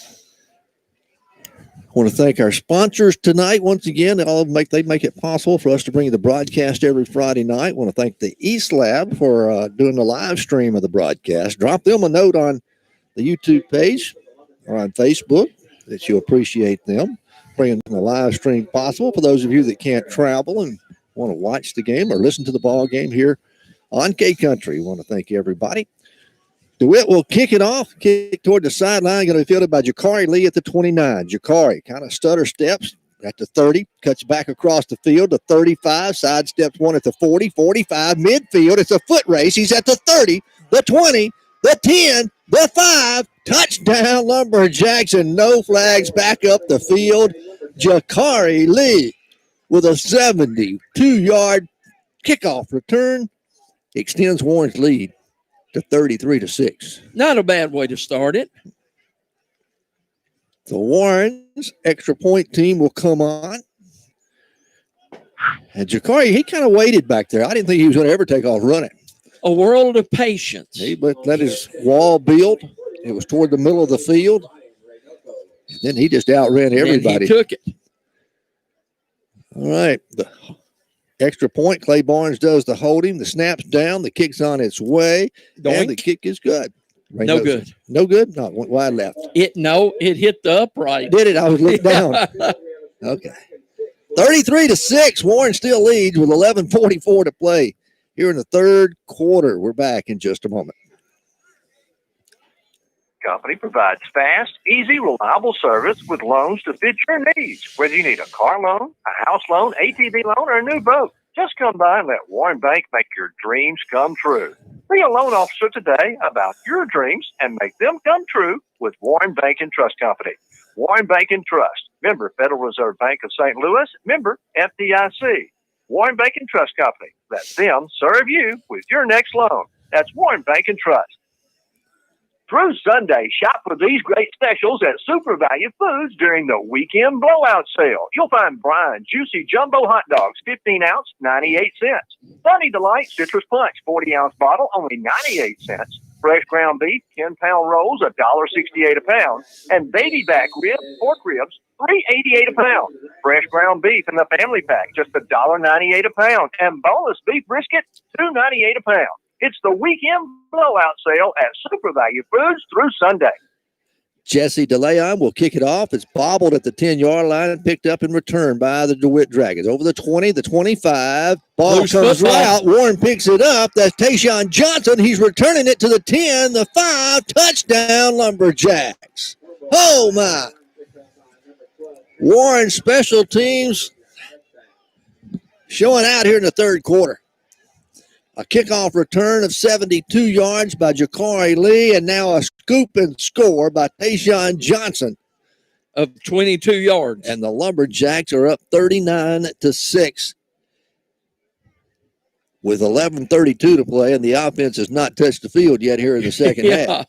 B: want to thank our sponsors tonight. Once again, they make it possible for us to bring you the broadcast every Friday night. I want to thank the East Lab for doing the live stream of the broadcast. Drop them a note on the YouTube page or on Facebook that you appreciate them bringing the live stream possible. For those of you that can't travel and want to watch the game or listen to the ball game here on K-Country, we want to thank everybody. DeWitt will kick it off, kick toward the sideline, going to be fielded by Jakari Lee at the 29. Jakari kind of stutter steps at the 30, cuts back across the field to 35, side steps one at the 40, 45, midfield. It's a foot race. He's at the 30, the 20, the 10, the 5. Touchdown, Lumberjacks, and no flags back up the field. Jakari Lee with a 72-yard kickoff return extends Warren's lead to 33-6.
A: Not a bad way to start it.
B: The Warren's extra point team will come on. And Jakari, he kind of waited back there. I didn't think he was going to ever take off running.
A: A world of patience.
B: He let his wall build. It was toward the middle of the field. And then he just outran everybody.
A: And he took it.
B: All right. The extra point, Clay Barnes does the holding. The snap's down. The kick's on its way.
A: Doink.
B: And the kick is good.
A: No good.
B: No good? No, went wide left.
A: It hit the upright.
B: Did it? I was looking down. Okay. 33-6. Warren still leads with 11:44 to play here in the third quarter. We're back in just a moment.
F: Company provides fast, easy, reliable service with loans to fit your needs. Whether you need a car loan, a house loan, ATV loan, or a new boat, Just come by and let Warren Bank make your dreams come true. Be a loan officer today about your dreams and make them come true with Warren Bank and Trust Company. Warren Bank and Trust, member Federal Reserve Bank of St. Louis, member FDIC. Warren Bank and Trust Company. Let them serve you with your next loan. That's Warren Bank and Trust. Through Sunday, shop for these great specials at Super Value Foods during the weekend blowout sale. You'll find Brian Juicy Jumbo Hot Dogs, 15 ounce, 98 cents. Sunny Delight Citrus Punch, 40 ounce bottle, only 98 cents. Fresh ground beef, 10-pound rolls, $1.68 a pound. And baby back ribs, pork ribs, $3.88 a pound. Fresh ground beef in the family pack, just $1.98 a pound. And boneless beef brisket, $2.98 a pound. It's the weekend blowout sale at Super Value Foods through Sunday.
B: Jesse DeLeon will kick it off. It's bobbled at the 10-yard line and picked up and returned by the DeWitt Dragons. Over the 20, the 25. Ball
A: Loose
B: comes
A: football.
B: out. Warren picks it up. That's Tayshawn Johnson. He's returning it to the 10, the 5. Touchdown, Lumberjacks. Oh, my. Warren special teams showing out here in the third quarter. A kickoff return of 72 yards by Jakari Lee, and now a scoop and score by Tayshawn Johnson
A: of 22 yards.
B: And the Lumberjacks are up 39-6 with 11:32 to play, and the offense has not touched the field yet here in the second half.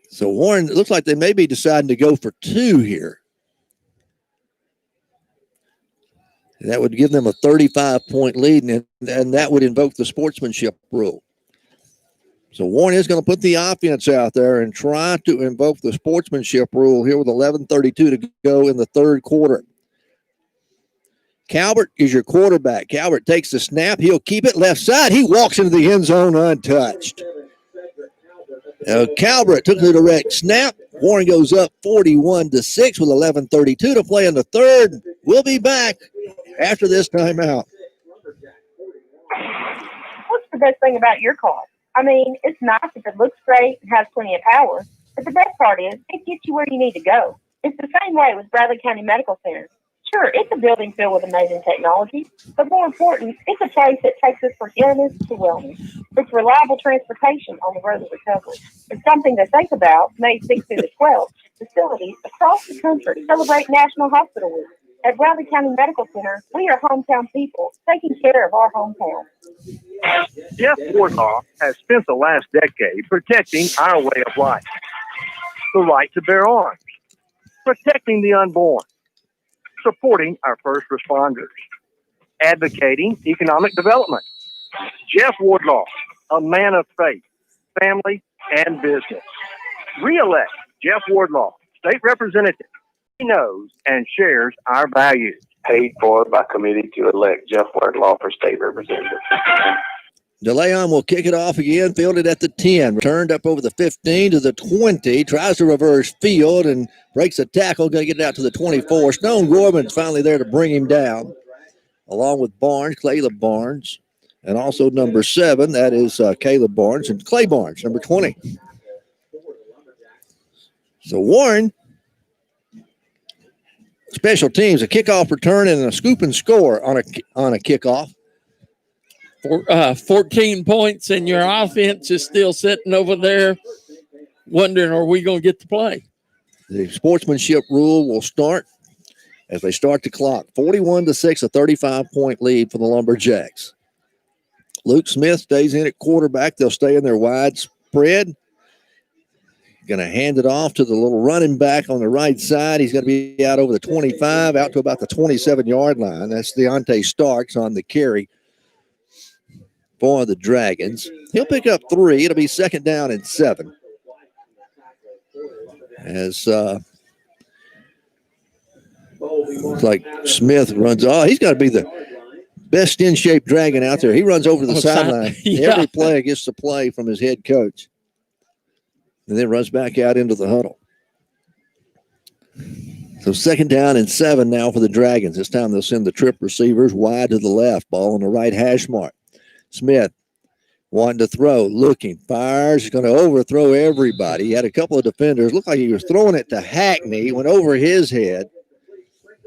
B: So Warren, it looks like they may be deciding to go for 2 here. That would give them a 35-point lead, and that would invoke the sportsmanship rule. So Warren is going to put the offense out there and try to invoke the sportsmanship rule here with 11:32 to go in the third quarter. Calvert is your quarterback. Calvert takes the snap. He'll keep it left side. He walks into the end zone untouched. Calvert took the direct snap. Warren goes up 41-6 with 11:32 to play in the third. We'll be back after this timeout.
I: What's the best thing about your car? I mean, it's nice if it looks great and has plenty of power, but the best part is it gets you where you need to go. It's the same way with Bradley County Medical Center. Sure, it's a building filled with amazing technology, but more important, it's a place that takes us from illness to wellness. It's reliable transportation on the road to recovery. It's something to think about May 6th through the 12th. Facilities across the country celebrate National Hospital Week. At Bradley County Medical Center, we are hometown people taking care of our hometown.
F: Jeff Wardlaw has spent the last decade protecting our way of life. The right to bear arms, protecting the unborn, supporting our first responders, advocating economic development. Jeff Wardlaw, a man of faith, family, and business. Re-elect Jeff Wardlaw, state representative. He knows and shares our values.
L: Paid for by committee to elect Jeff Wardlaw for state representative.
B: DeLeon will kick it off again, fielded at the 10, returned up over the 15 to the 20, tries to reverse field and breaks a tackle, going to get it out to the 24. Stone Gorman's finally there to bring him down, along with Barnes, Caleb Barnes, and also number 7, that is Caleb Barnes, and Clay Barnes, number 20. So Warren, special teams, a kickoff return and a scoop and score on a kickoff.
A: 14 points, and your offense is still sitting over there wondering, are we going to get to play?
B: The sportsmanship rule will start as they start the clock. 41-6, a 35-point lead for the Lumberjacks. Luke Smith stays in at quarterback. They'll stay in their wide spread. Going to hand it off to the little running back on the right side. He's going to be out over the 25, out to about the 27-yard line. That's Deontay Starks on the carry for the Dragons. He'll pick up 3. It'll be second down and 7. As looks like Smith runs. Oh, he's got to be the best in shape Dragon out there. He runs over to the sideline.
A: Yeah.
B: Every play gets the play from his head coach. And then runs back out into the huddle. So second down and 7 now for the Dragons. This time they'll send the trip receivers wide to the left. Ball on the right hash mark. Smith wanting to throw, looking, fires. He's going to overthrow everybody. He had a couple of defenders. Looked like he was throwing it to Hackney. Went over his head.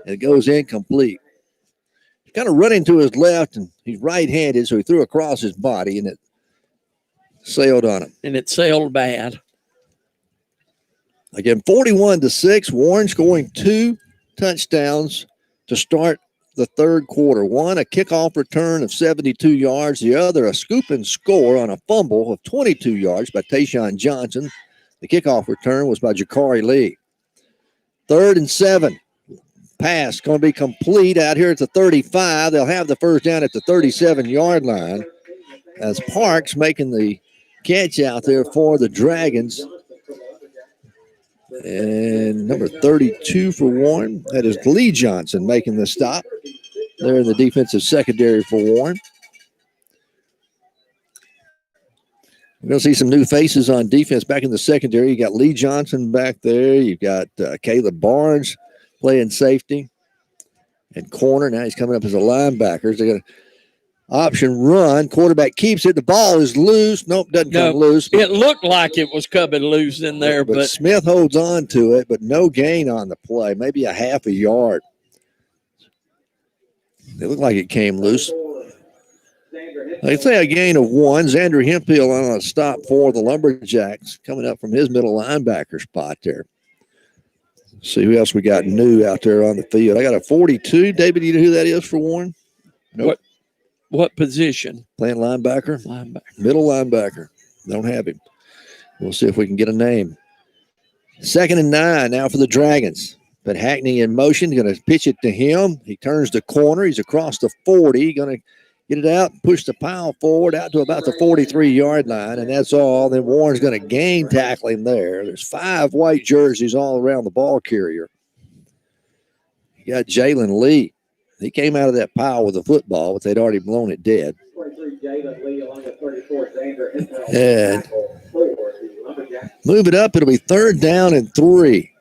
B: And it goes incomplete. kind of running to his left, and he's right-handed, so he threw across his body, and it sailed on him.
A: And it sailed bad.
B: Again, 41-6. Warren scoring 2 touchdowns to start the third quarter. One, a kickoff return of 72 yards. The other, a scoop and score on a fumble of 22 yards by Tayshawn Johnson. The kickoff return was by Jakari Lee. 3rd and 7. Pass going to be complete out here at the 35. They'll have the first down at the 37-yard line as Parks making the catch out there for the Dragons. And number 32 for Warren, that is Lee Johnson making the stop. There in the defensive secondary for Warren. We're going to see some new faces on defense back in the secondary. You got Lee Johnson back there. You've got Caleb Barnes playing safety and corner. Now he's coming up as a linebacker. They got an option run. Quarterback keeps it. The ball is loose. Nope, doesn't come loose.
A: It looked like it was coming loose in there, but
B: Smith holds on to it, but no gain on the play. Maybe a half a yard. It looked like it came loose. They say a gain of 1. Xander Hemphill on a stop for the Lumberjacks coming up from his middle linebacker spot there. See who else we got new out there on the field. I got a 42. David, you know who that is for Warren?
A: Nope. What position?
B: Playing linebacker?
A: Linebacker.
B: Middle linebacker. Don't have him. We'll see if we can get a name. 2nd and 9 now for the Dragons. But Hackney in motion, going to pitch it to him. He turns the corner. He's across the 40. Going to get it out, push the pile forward out to about the 43-yard line, and that's all. Then Warren's going to gain tackling there. There's 5 white jerseys all around the ball carrier. You got Jalen Lee. He came out of that pile with a football, but they'd already blown it dead. And move it up. It'll be 3rd down and 3.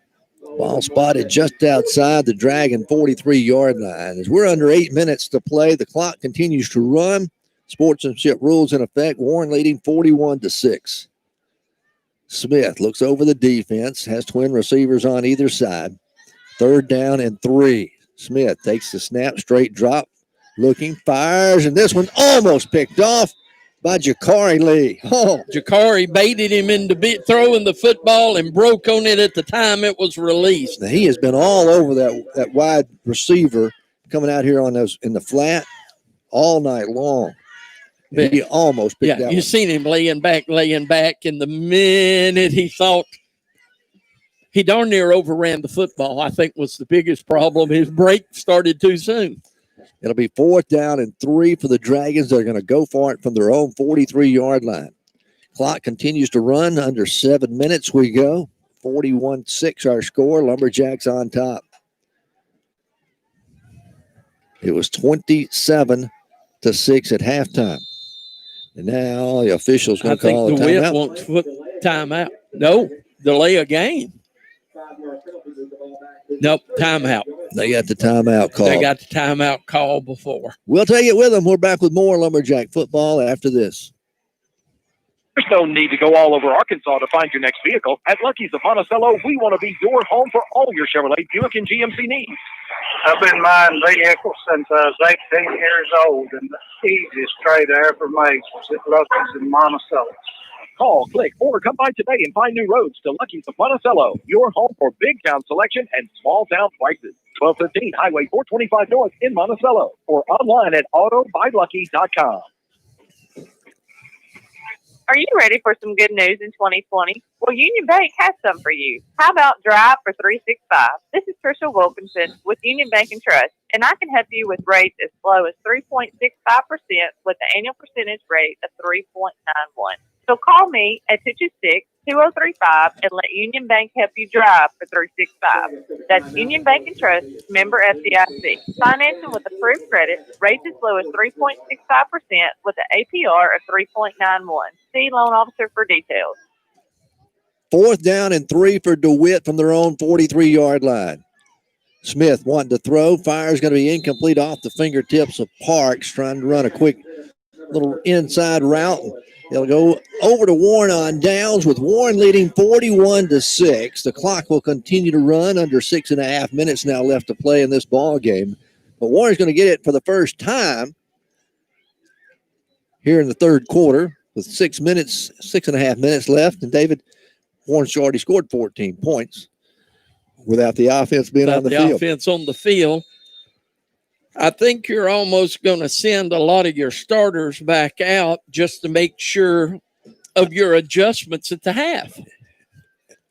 B: Ball spotted just outside the Dragon 43-yard line. As we're under 8 minutes to play, the clock continues to run. Sportsmanship rules in effect. Warren leading 41-6. Smith looks over the defense, has twin receivers on either side. 3rd down and 3. Smith takes the snap, straight drop, looking, fires, and this one almost picked off by Jakari Lee. Oh,
A: Jakari baited him into throwing the football and broke on it at the time it was released.
B: Now, he has been all over that wide receiver coming out here on those in the flat all night long. But he almost picked that
A: you
B: one.
A: seen him laying back, and the minute he thought he darn near overran the football, I think was the biggest problem. His break started too soon.
B: It'll be 4th down and 3 for the Dragons. They're going to go for it from their own 43-yard line. Clock continues to run. Under 7 minutes we go. 41-6 our score. Lumberjacks on top. It was 27-6 at halftime. And now the official's going to call a timeout.
A: DeWitt wants timeout. No, delay a game. Nope, timeout.
B: They got the timeout call.
A: They got the timeout call before.
B: We'll take it with them. We're back with more Lumberjack football after this.
F: There's no need to go all over Arkansas to find your next vehicle. At Lucky's of Monticello, we want to be your home for all your Chevrolet, Buick, and GMC needs.
G: I've been buying vehicles since I was 18 years old, and the easiest trade I ever made was at Lucky's in Monticello.
F: Call, click, or come by today and find new roads to Lucky's of Monticello, your home for big town selection and small town prices. 1215 Highway 425 North in Monticello, or online at autobuylucky.com.
H: Are you ready for some good news in 2020? Well, Union Bank has some for you. How about Drive for 365? This is Tricia Wilkinson with Union Bank and Trust, and I can help you with rates as low as 3.65% with an annual percentage rate of 3.91. So call me at 226-2035 and let Union Bank help you drive for 365. That's Union Bank and Trust, member FDIC. Financing with approved credit, rates as low as 3.65% with an APR of 3.91. See loan officer for details.
B: 4th down and 3 for DeWitt from their own 43-yard line. Smith wanting to throw. Fire is going to be incomplete off the fingertips of Parks, trying to run a quick little inside route. They'll go over to Warren on downs with Warren leading 41-6. The clock will continue to run under 6.5 minutes now left to play in this ball game. But Warren's going to get it for the first time here in the third quarter with 6.5 minutes left. And David, Warren's already scored 14 points without the offense being on the field.
A: Offense on the field. I think you're almost going to send a lot of your starters back out just to make sure of your adjustments at the half.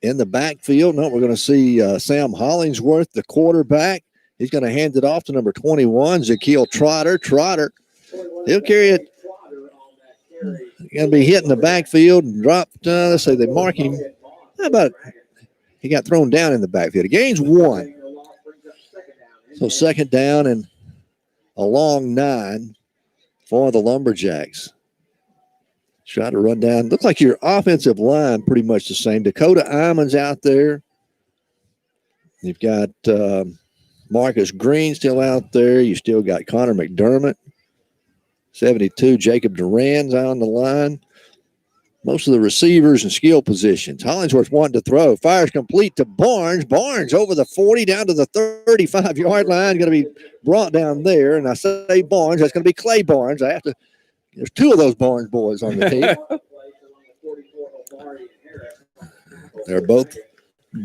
B: In the backfield, no, we're going to see Sam Hollingsworth, the quarterback. He's going to hand it off to number 21, Zakiel Trotter. Trotter, he'll carry it. He's going to be hit in the backfield and dropped. Let's say they mark him. How about he got thrown down in the backfield? He gains 1. So second down and a long 9 for the Lumberjacks. Try to run down. Looks like your offensive line pretty much the same. Dakota Iman's out there. You've got Marcus Green still out there. You still got Connor McDermott. 72, Jacob Duran's on the line. Most of the receivers and skill positions. Hollingsworth wanting to throw. Fires complete to Barnes. Barnes over the 40 down to the 35-yard line. Going to be brought down there. And I say Barnes. That's going to be Clay Barnes. There's 2 of those Barnes boys on the team. They're both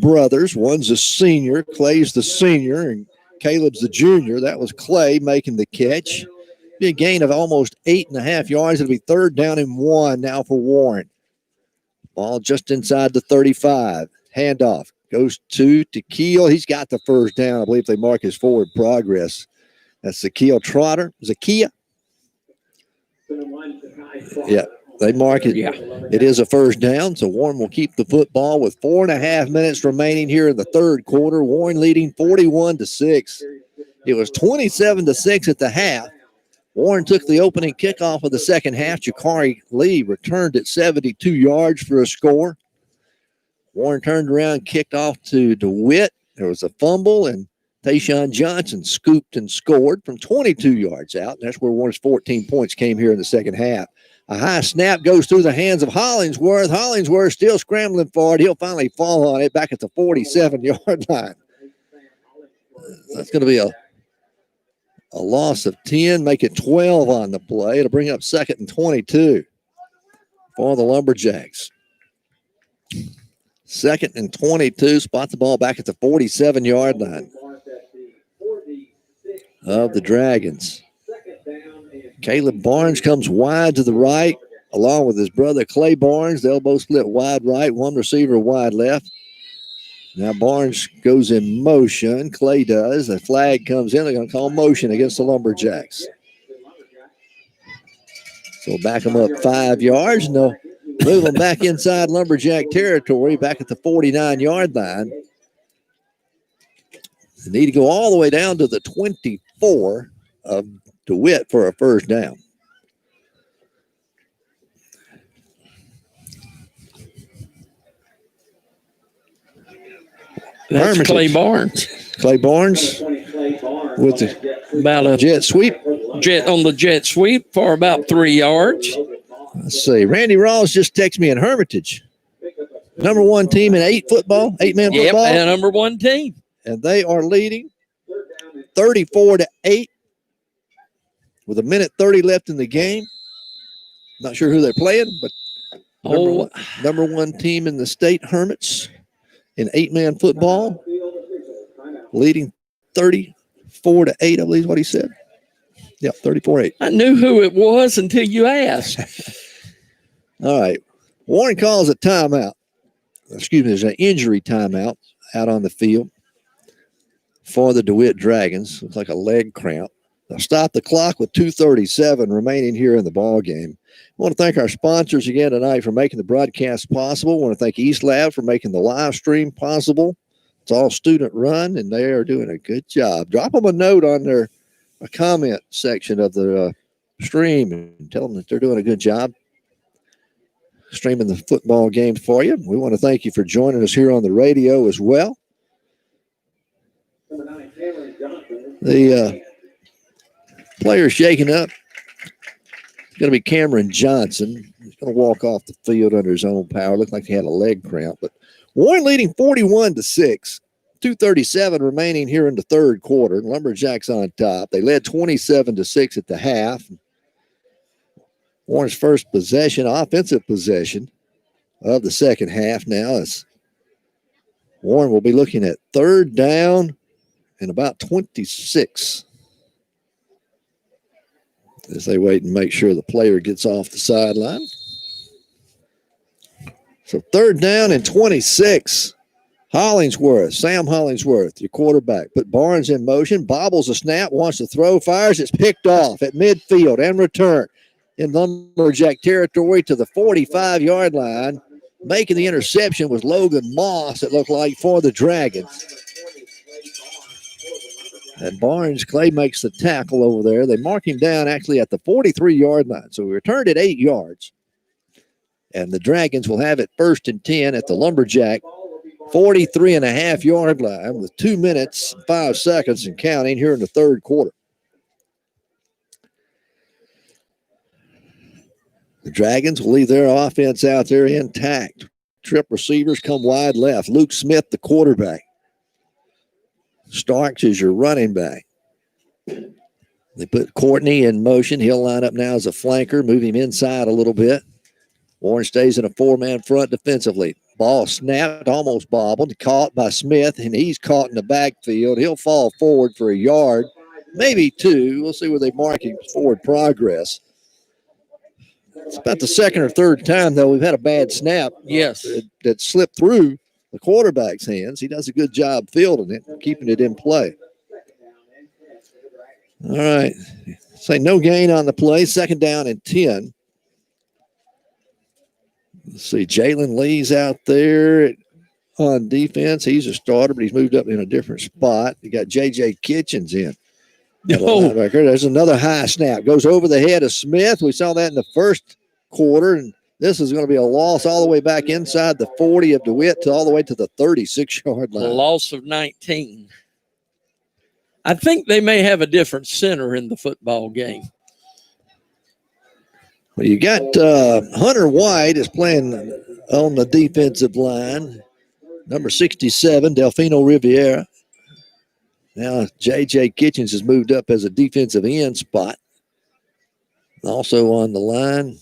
B: brothers. One's a senior. Clay's the senior, and Caleb's the junior. That was Clay making the catch. Be a gain of almost 8.5 yards. It'll be third down and 1 now for Warren. Ball just inside the 35. Handoff goes to Keel. He's got the first down. I believe they mark his forward progress. That's Zakiel Trotter. Zakia. Yeah, they mark it.
A: Yeah.
B: It is a first down, so Warren will keep the football with 4.5 minutes remaining here in the third quarter. Warren leading 41-6. It was 27-6 at the half. Warren took the opening kickoff of the second half. Jakari Lee returned at 72 yards for a score. Warren turned around, kicked off to DeWitt. There was a fumble, and Tayshawn Johnson scooped and scored from 22 yards out. And that's where Warren's 14 points came here in the second half. A high snap goes through the hands of Hollingsworth. Hollingsworth still scrambling for it. He'll finally fall on it back at the 47-yard line. That's going to be a loss of 10, make it 12 on the play. It'll bring up second and 22 for the Lumberjacks. Second and 22, spot the ball back at the 47-yard line of the Dragons. Caleb Barnes comes wide to the right, along with his brother Clay Barnes. They'll both split wide right, one receiver wide left. Now Barnes goes in motion. Clay does. The flag comes in. They're going to call motion against the Lumberjacks. So back them up 5 yards, and they'll move them back inside Lumberjack territory, back at the 49-yard line. They need to go all the way down to the 24 of DeWitt for a first down.
A: That's Clay Barnes.
B: Clay Barnes with the jet sweep.
A: On the jet sweep for about 3 yards.
B: Let's see. Randy Rawls just texted me in Hermitage. Number 1 team in 8-man football.
A: Yep, and number 1 team.
B: And they are leading 34-8 with 1:30 left in the game. Not sure who they're playing, but number one team in the state, Hermits, in 8-man football, leading 34-8, I believe is what he said. Yeah, 34-8.
A: I knew who it was until you asked.
B: All right. Warren calls a timeout. Excuse me, there's an injury timeout out on the field for the DeWitt Dragons. Looks like a leg cramp. They'll stop the clock with 2:37 remaining here in the ball game. I want to thank our sponsors again tonight for making the broadcast possible. I want to thank East Lab for making the live stream possible. It's all student run, and they are doing a good job. Drop them a note on their comment section of the stream and tell them that they're doing a good job streaming the football game for you. We want to thank you for joining us here on the radio as well. The player shaking up is going to be Cameron Johnson. He's going to walk off the field under his own power. Looked like he had a leg cramp. But Warren leading 41-6. 2:37 remaining here in the third quarter. Lumberjacks on top. They led 27-6 at the half. Warren's first possession, offensive possession of the second half now is Warren will be looking at third down and about 26 as they wait and make sure the player gets off the sideline. So third down and 26. Hollingsworth, Sam Hollingsworth, your quarterback. Put Barnes in motion, bobbles a snap, wants to throw, fires. It's picked off at midfield and return in Lumberjack territory to the 45-yard line. Making the interception was Logan Moss, it looked like, for the Dragons. And Barnes, Clay makes the tackle over there. They mark him down actually at the 43-yard line. So we returned at 8 yards. And the Dragons will have it 1st and 10 at the Lumberjack 43.5-yard line with 2 minutes, 5 seconds and counting here in the third quarter. The Dragons will leave their offense out there intact. Trip receivers come wide left. Luke Smith, the quarterback. Starks is your running back. They put Courtney in motion. He'll line up now as a flanker, move him inside a little bit. Warren stays in a 4-man front defensively. Ball snapped, almost bobbled, caught by Smith, and he's caught in the backfield. He'll fall forward for a yard, maybe 2. We'll see where they mark him forward progress. It's about the second or third time, though, we've had a bad snap.
A: Yes.
B: That slipped through the quarterback's hands. He does a good job fielding it, keeping it in play. All right. Say no gain on the play. 2nd down and 10. Let's see. Jalen Lee's out there on defense. He's a starter, but he's moved up in a different spot. You got J.J. Kitchens in. There's another high snap. Goes over the head of Smith. We saw that in the first quarter, and this is going to be a loss all the way back inside the 40 of Dewitt to all the way to the 36-yard line.
A: A loss of 19. I think they may have a different center in the football game.
B: Well, you got Hunter White is playing on the defensive line. Number 67, Delfino Riviera. Now, J.J. Kitchens has moved up as a defensive end spot. Also on the line,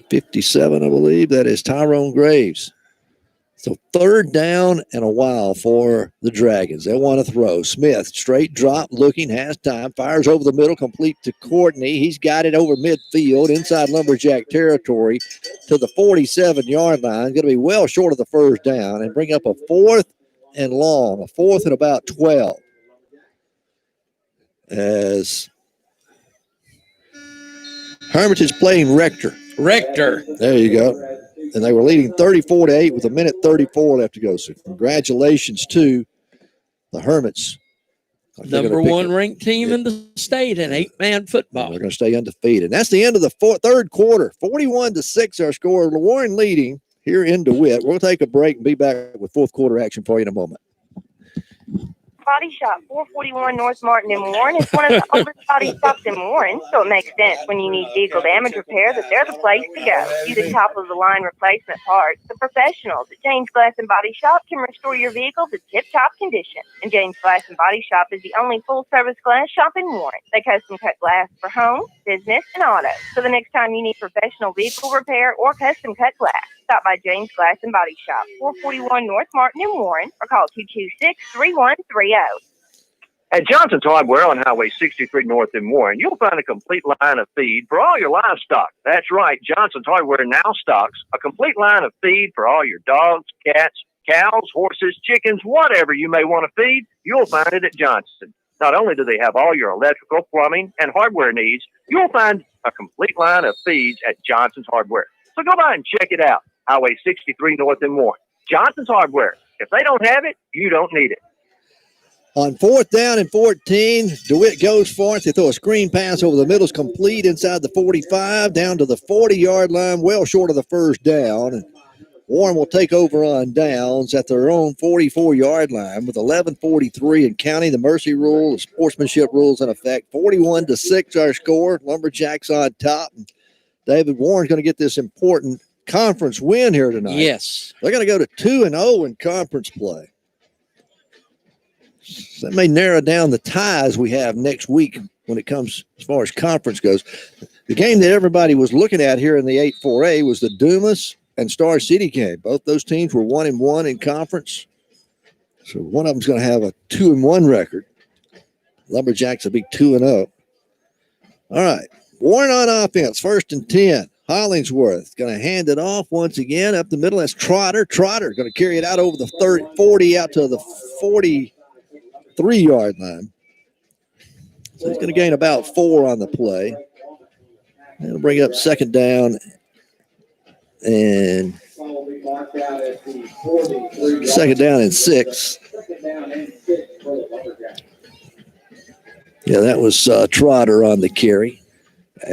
B: 57, I believe, that is Tyrone Graves. So 3rd down and a while for the Dragons. They want to throw. Smith, straight drop, looking, has time, fires over the middle, complete to Courtney. He's got it over midfield, inside Lumberjack territory to the 47-yard line. Going to be well short of the 1st down and bring up a 4th and long, a 4th and about 12. As Hermitage playing Rector. There you go. And they were leading 34-8 with 1:34 left to go. So congratulations to the Hermits.
A: Number 1 ranked team in the state in 8-man football.
B: They're going to stay undefeated. And that's the end of the third quarter. 41-6 our score. Warren leading here in DeWitt. We'll take a break and be back with 4th quarter action for you in a moment.
I: Body Shop, 441 North Martin in Warren. It's one of the oldest body shops in Warren, so it makes sense when you need vehicle damage repair that they're the place to go. Using top-of-the-line replacement parts, the professionals at James Glass and Body Shop can restore your vehicle to tip-top condition. And James Glass and Body Shop is the only full-service glass shop in Warren. They custom-cut glass for home, business, and auto. So the next time you need professional vehicle repair or custom-cut glass, stop by James Glass and Body Shop, 441 North Martin in Warren, or call 226-3130.
F: At Johnson's Hardware on Highway 63 North in Warren, you'll find a complete line of feed for all your livestock. That's right, Johnson's Hardware now stocks a complete line of feed for all your dogs, cats, cows, horses, chickens, whatever you may want to feed, you'll find it at Johnson. Not only do they have all your electrical, plumbing, and hardware needs, you'll find a complete line of feeds at Johnson's Hardware. So go by and check it out. Highway 63 North in Warren. Johnson's Hardware. If they don't have it, you don't need it.
B: On 4th down and 14, DeWitt goes for it. They throw a screen pass over the middle. It's complete inside the 45, down to the 40-yard line, well short of the 1st down. And Warren will take over on downs at their own 44-yard line with 11:43 and counting. The mercy rule, the sportsmanship rules in effect. 41-6 our score. Lumberjacks on top. And David Warren's going to get this important conference win here tonight.
A: Yes.
B: They're going to go to 2-0 in conference play. So that may narrow down the ties we have next week when it comes as far as conference goes. The game that everybody was looking at here in the 8-4A was the Dumas and Star City game. Both those teams were 1-1 in conference. So one of them's going to have a 2-1 record. Lumberjacks will be 2-0. All right. Warren on offense, 1st and 10. Hollingsworth going to hand it off once again up the middle. That's Trotter. Trotter going to carry it out over the 40 out to the 43-yard line. So he's going to gain about 4 on the play. That'll bring up 2nd down and 2nd down and 6. Yeah, that was Trotter on the carry.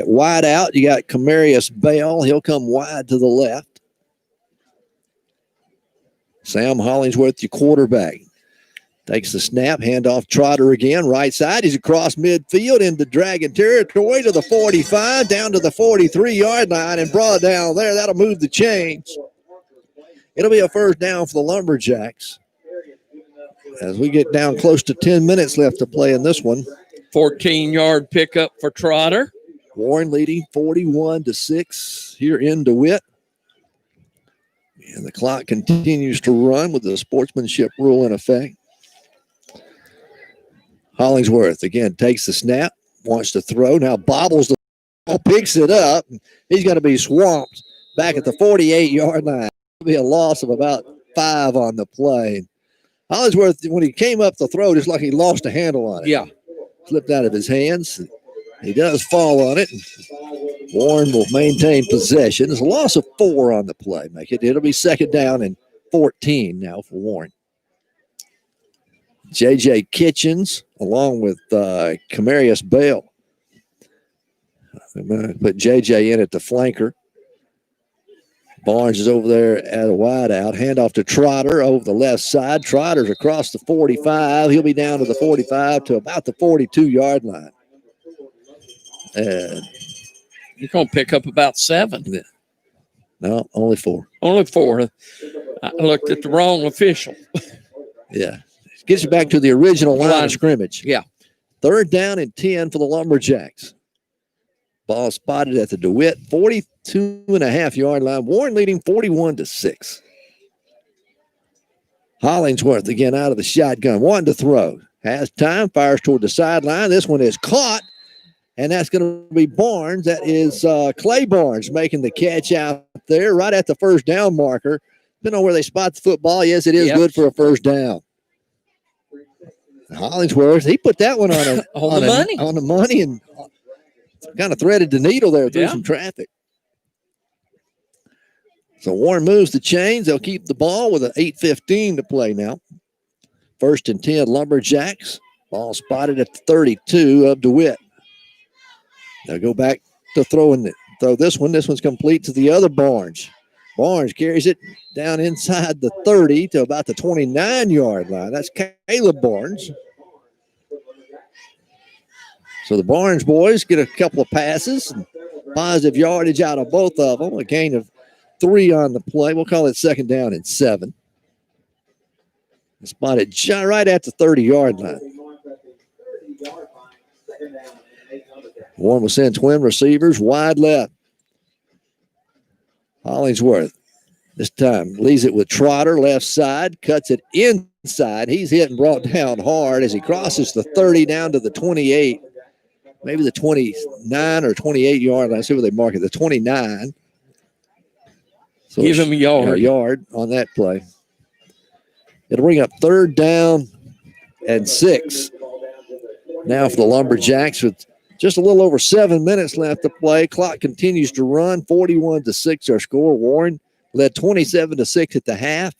B: Wide out, you got Camarius Bell. He'll come wide to the left. Sam Hollingsworth, your quarterback. Takes the snap, handoff Trotter again, right side. He's across midfield into Dragon territory to the 45, down to the 43-yard line and brought down there. That'll move the chains. It'll be a 1st down for the Lumberjacks as we get down close to 10 minutes left to play in this one.
A: 14-yard pickup for Trotter.
B: Warren leading 41-6 here in DeWitt. And the clock continues to run with the sportsmanship rule in effect. Hollingsworth again takes the snap, wants to throw, now bobbles the ball, picks it up. He's going to be swamped back at the 48-yard line. It'll be a loss of about 5 on the play. Hollingsworth, when he came up the throw, just like he lost a handle on it.
A: Yeah.
B: Slipped out of his hands. He does fall on it. Warren will maintain possession. There's a loss of 4 on the play. It'll be 2nd down and 14 now for Warren. J.J. Kitchens along with Camarius Bell. I'm going to put J.J. in at the flanker. Barnes is over there at a wide out. Handoff to Trotter over the left side. Trotter's across the 45. He'll be down to the 45 to about the 42-yard line. And
A: you're going to pick up about 7.
B: No, only 4.
A: Only 4. I looked at the wrong official.
B: Yeah. Gets you back to the original line of scrimmage.
A: Yeah.
B: 3rd down and 10 for the Lumberjacks. Ball spotted at the DeWitt 42.5-yard line. Warren leading 41-6. Hollingsworth again out of the shotgun. One to throw. Has time. Fires toward the sideline. This one is caught. And that's going to be Barnes. That is Clay Barnes making the catch out there right at the 1st down marker. Depending on where they spot the football, yes, it is good for a 1st down. Hollingsworth, he put that one on the money and kind of threaded the needle there through some traffic. So Warren moves the chains. They'll keep the ball with an 8:15 to play now. 1st and 10 Lumberjacks. Ball spotted at the 32 of DeWitt. They'll go back to throw this one. This one's complete to the other Barnes. Barnes carries it down inside the 30 to about the 29-yard line. That's Caleb Barnes. So the Barnes boys get a couple of passes, and positive yardage out of both of them. A gain of 3 on the play. We'll call it 2nd down and 7. Spotted right at the 30-yard line. Warren will send twin receivers wide left. Hollingsworth this time leaves it with Trotter left side, cuts it inside. He's hit and brought down hard as he crosses the 30 down to the 28, maybe the 29 or 28-yard line. See where they mark it, the 29. So
A: give him a yard.
B: A yard on that play. It'll bring up 3rd down and 6. Now for the Lumberjacks with just a little over 7 minutes left to play. Clock continues to run. 41-6 our score. Warren led 27-6 at the half.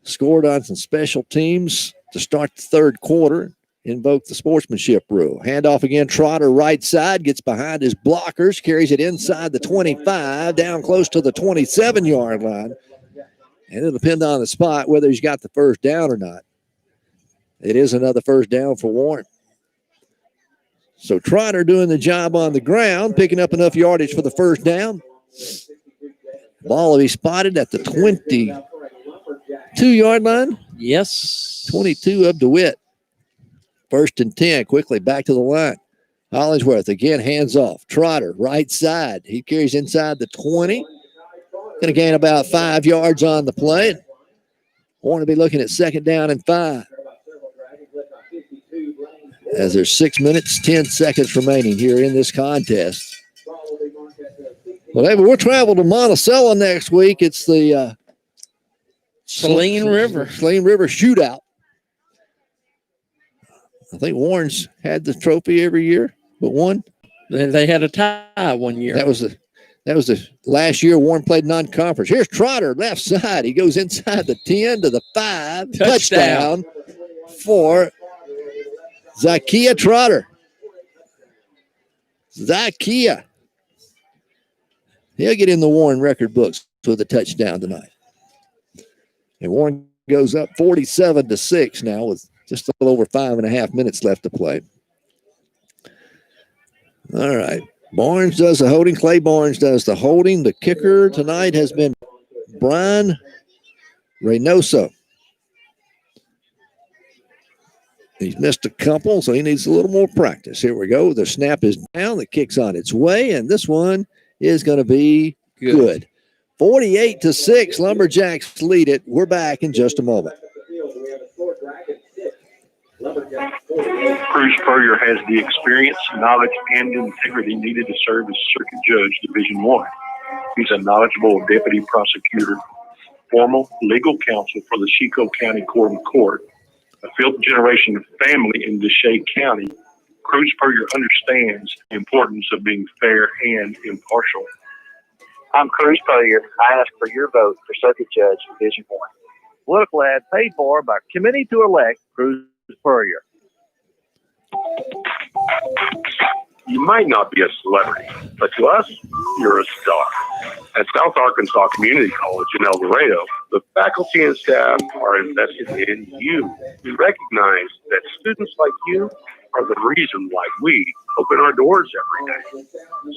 B: Scored on some special teams to start the 3rd quarter. Invoked the sportsmanship rule. Handoff again. Trotter right side. Gets behind his blockers. Carries it inside the 25. Down close to the 27-yard line. And it'll depend on the spot whether he's got the 1st down or not. It is another 1st down for Warren. So Trotter doing the job on the ground, picking up enough yardage for the 1st down. Ball will be spotted at the 22-yard line.
A: Yes.
B: 22 of DeWitt. 1st and 10. Quickly back to the line. Hollingsworth again, hands off. Trotter, right side. He carries inside the 20. Going to gain about 5 yards on the play. Want to be looking at 2nd down and 5. As there's 6 minutes, 10 seconds remaining here in this contest. Well, David, we'll travel to Monticello next week. It's the
A: Saline River
B: shootout. I think Warren's had the trophy every year, but one.
A: They had a tie one year.
B: That was the last year Warren played non-conference. Here's Trotter, left side. He goes inside the 10 to the 5. Touchdown for Zacchaeus Trotter. Zacchaeus. He'll get in the Warren record books with a touchdown tonight. And Warren goes up 47-6 now with just a little over 5.5 minutes left to play. All right. Barnes does the holding. Clay Barnes does the holding. The kicker tonight has been Brian Reynoso. He's missed a couple, so he needs a little more practice. Here we go. The snap is down. The kick's on its way, and this one is going to be good. 48-6. Lumberjacks lead it. We're back in just a moment.
M: Cruz Spurrier has the experience, knowledge, and integrity needed to serve as Circuit Judge Division 1. He's a knowledgeable deputy prosecutor, formal legal counsel for the Chico County Court of Court, a fifth generation family in Deshae County. Cruz Spurrier understands the importance of being fair and impartial.
F: I'm Cruz Spurrier. I ask for your vote for Circuit Judge Division 1. Political ad paid for by Committee to Elect Cruz Spurrier.
M: You might not be a celebrity, but to us, you're a star. At South Arkansas Community College in El Dorado, the faculty and staff are invested in you. We recognize that students like you are the reason why we open our doors every day.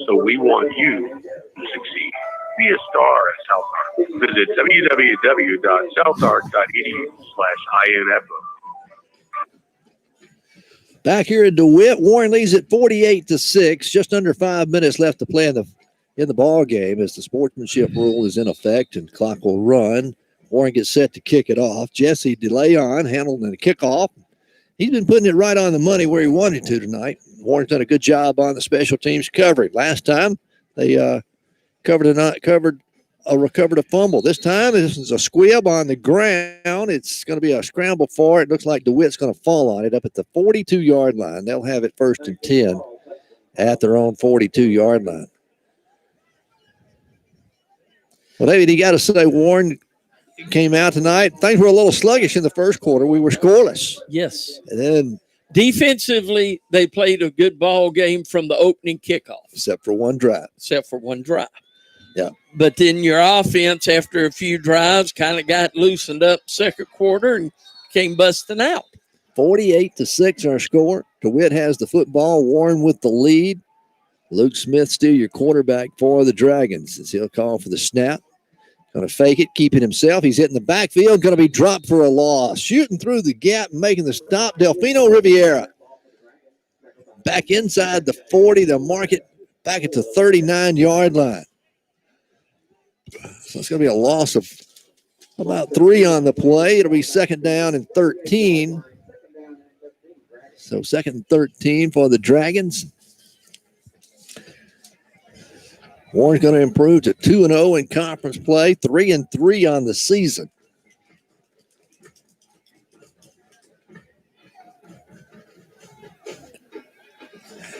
M: So we want you to succeed. Be a star at South Ark. Visit www.southark.edu/info.
B: Back here in DeWitt, Warren leads at 48-6. Just under 5 minutes left to play in the ball game as the sportsmanship rule is in effect and clock will run. Warren gets set to kick it off. Jesse DeLeon handling the kickoff. He's been putting it right on the money where he wanted to tonight. Warren's done a good job on the special teams coverage. Last time they recovered a fumble. This time this is a squib on the ground. It's going to be a scramble for it. Looks like DeWitt's going to fall on it up at the 42-yard line. They'll have it 1st and 10 at their own 42-yard line. Well, David, you got to say Warren came out tonight. Things were a little sluggish in the first quarter. We were scoreless.
A: Yes.
B: And then
A: defensively, they played a good ball game from the opening kickoff.
B: Except for one drive. Yeah.
A: But then your offense, after a few drives, kind of got loosened up second quarter and came busting out.
B: 48-6 our score. DeWitt has the football. Warren with the lead. Luke Smith still your quarterback for the Dragons as he'll call for the snap. Going to fake it, keeping himself. He's hitting the backfield, going to be dropped for a loss. Shooting through the gap and making the stop, Delfino Riviera. Back inside the 40, they'll mark it back at the 39-yard line. So it's going to be a loss of about 3 on the play. It'll be 2nd down and 13. So 2nd and 13 for the Dragons. Warren's going to improve to 2-0 in conference play, 3-3 on the season.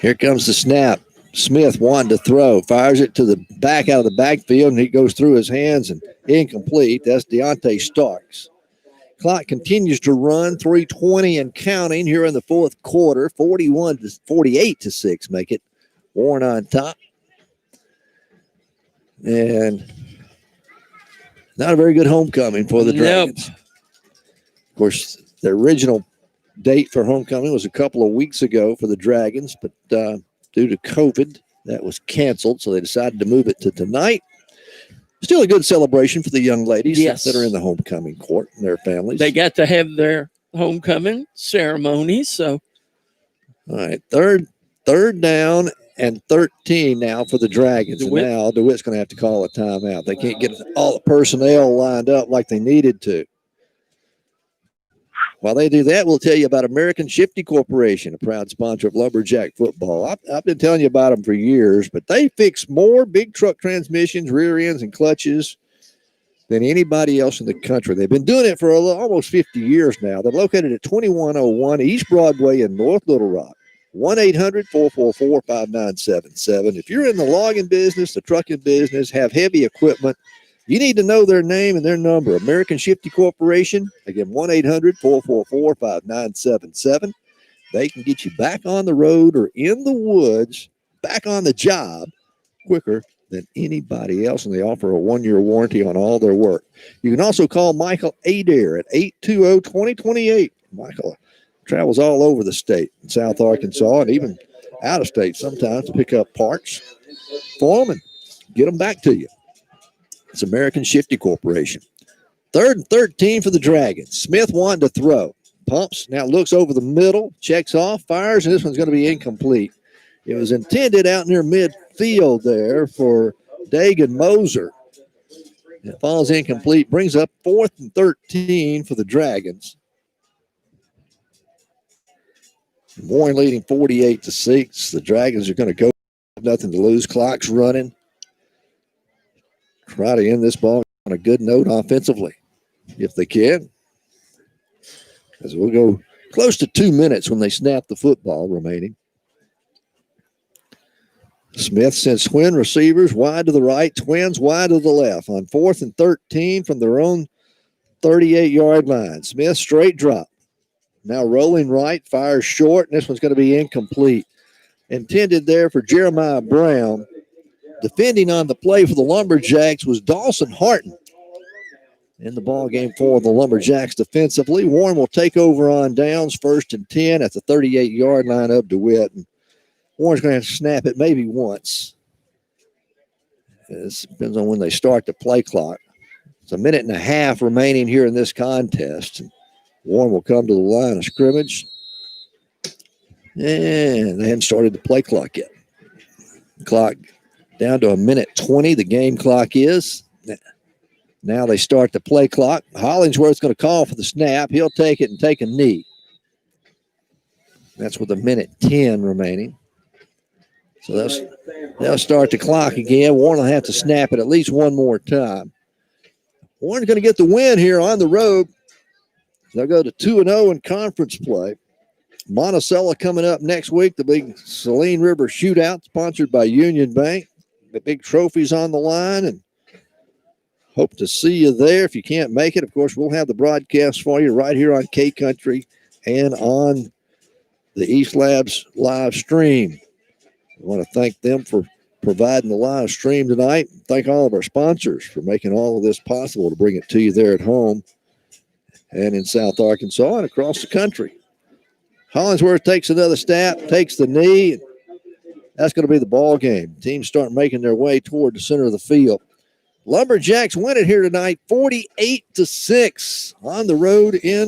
B: Here comes the snap. Smith wanting to throw, fires it to the back out of the backfield, and he goes through his hands and incomplete. That's Deontay Starks. Clock continues to run, 3:20 and counting here in the fourth quarter. 48-6 make it. Warren on top. And not a very good homecoming for the Dragons.
A: Nope.
B: Of course, the original date for homecoming was a couple of weeks ago for the Dragons, but due to COVID, that was canceled, so they decided to move it to tonight. Still a good celebration for the young ladies
A: Yes.
B: that are in the homecoming court and their families.
A: They got to have their homecoming ceremony. So,
B: all right, third down and 13 now for the Dragons.
A: DeWitt.
B: And now DeWitt's going to have to call a timeout. They can't get all the personnel lined up like they needed to. While they do that, we'll tell you about American Shifty Corporation, a proud sponsor of Lumberjack football. I've been telling you about them for years, but they fix more big truck transmissions, rear ends, and clutches than anybody else in the country. They've been doing it for almost 50 years now. They're located at 2101 East Broadway in North Little Rock. 1-800-444-5977. If you're in the logging business, the trucking business, have heavy equipment, you need to know their name and their number. American Shifty Corporation, again, 1-800-444-5977. They can get you back on the road or in the woods, back on the job quicker than anybody else, and they offer a 1-year warranty on all their work. You can also call Michael Adair at 820-2028. Michael travels all over the state in South Arkansas and even out of state sometimes to pick up parts for them and get them back to you. It's American Shifty Corporation. 3rd and 13 for the Dragons. Smith wanted to throw. Pumps, now looks over the middle, checks off, fires, and this one's going to be incomplete. It was intended out near midfield there for Dagan Moser. It falls incomplete, brings up 4th and 13 for the Dragons. Warren leading 48-6. The Dragons are going to go, nothing to lose. Clock's running. Try to end this ball on a good note offensively, if they can. As we'll go close to 2 minutes when they snap the football remaining. Smith sends twin receivers wide to the right, twins wide to the left on 4th and 13 from their own 38-yard line. Smith straight drop. Now rolling right, fires short, and this one's going to be incomplete. Intended there for Jeremiah Brown. Defending on the play for the Lumberjacks was Dawson Harton. In the ball game for the Lumberjacks defensively. Warren will take over on downs, 1st and 10 at the 38-yard line of DeWitt. And Warren's going to have to snap it maybe once. It depends on when they start the play clock. It's a minute and a half remaining here in this contest. And Warren will come to the line of scrimmage. And they haven't started the play clock yet. Clock down to a minute 20, the game clock is. Now they start the play clock. Hollingsworth's going to call for the snap. He'll take it and take a knee. That's with a minute 10 remaining. So they'll start the clock again. Warren will have to snap it at least one more time. Warren's going to get the win here on the road. They'll go to 2-0 in conference play. Monticello coming up next week, the big Saline River Shootout sponsored by Union Bank. The big trophies on the line, and hope to see you there. If you can't make it, of course, we'll have the broadcast for you right here on K-Country and on the East Labs live stream. I want to thank them for providing the live stream tonight. Thank all of our sponsors for making all of this possible to bring it to you there at home and in South Arkansas and across the country. Hollingsworth takes another step, takes the knee. That's going to be the ball game. Teams start making their way toward the center of the field. Lumberjacks win it here tonight, 48-6 on the road in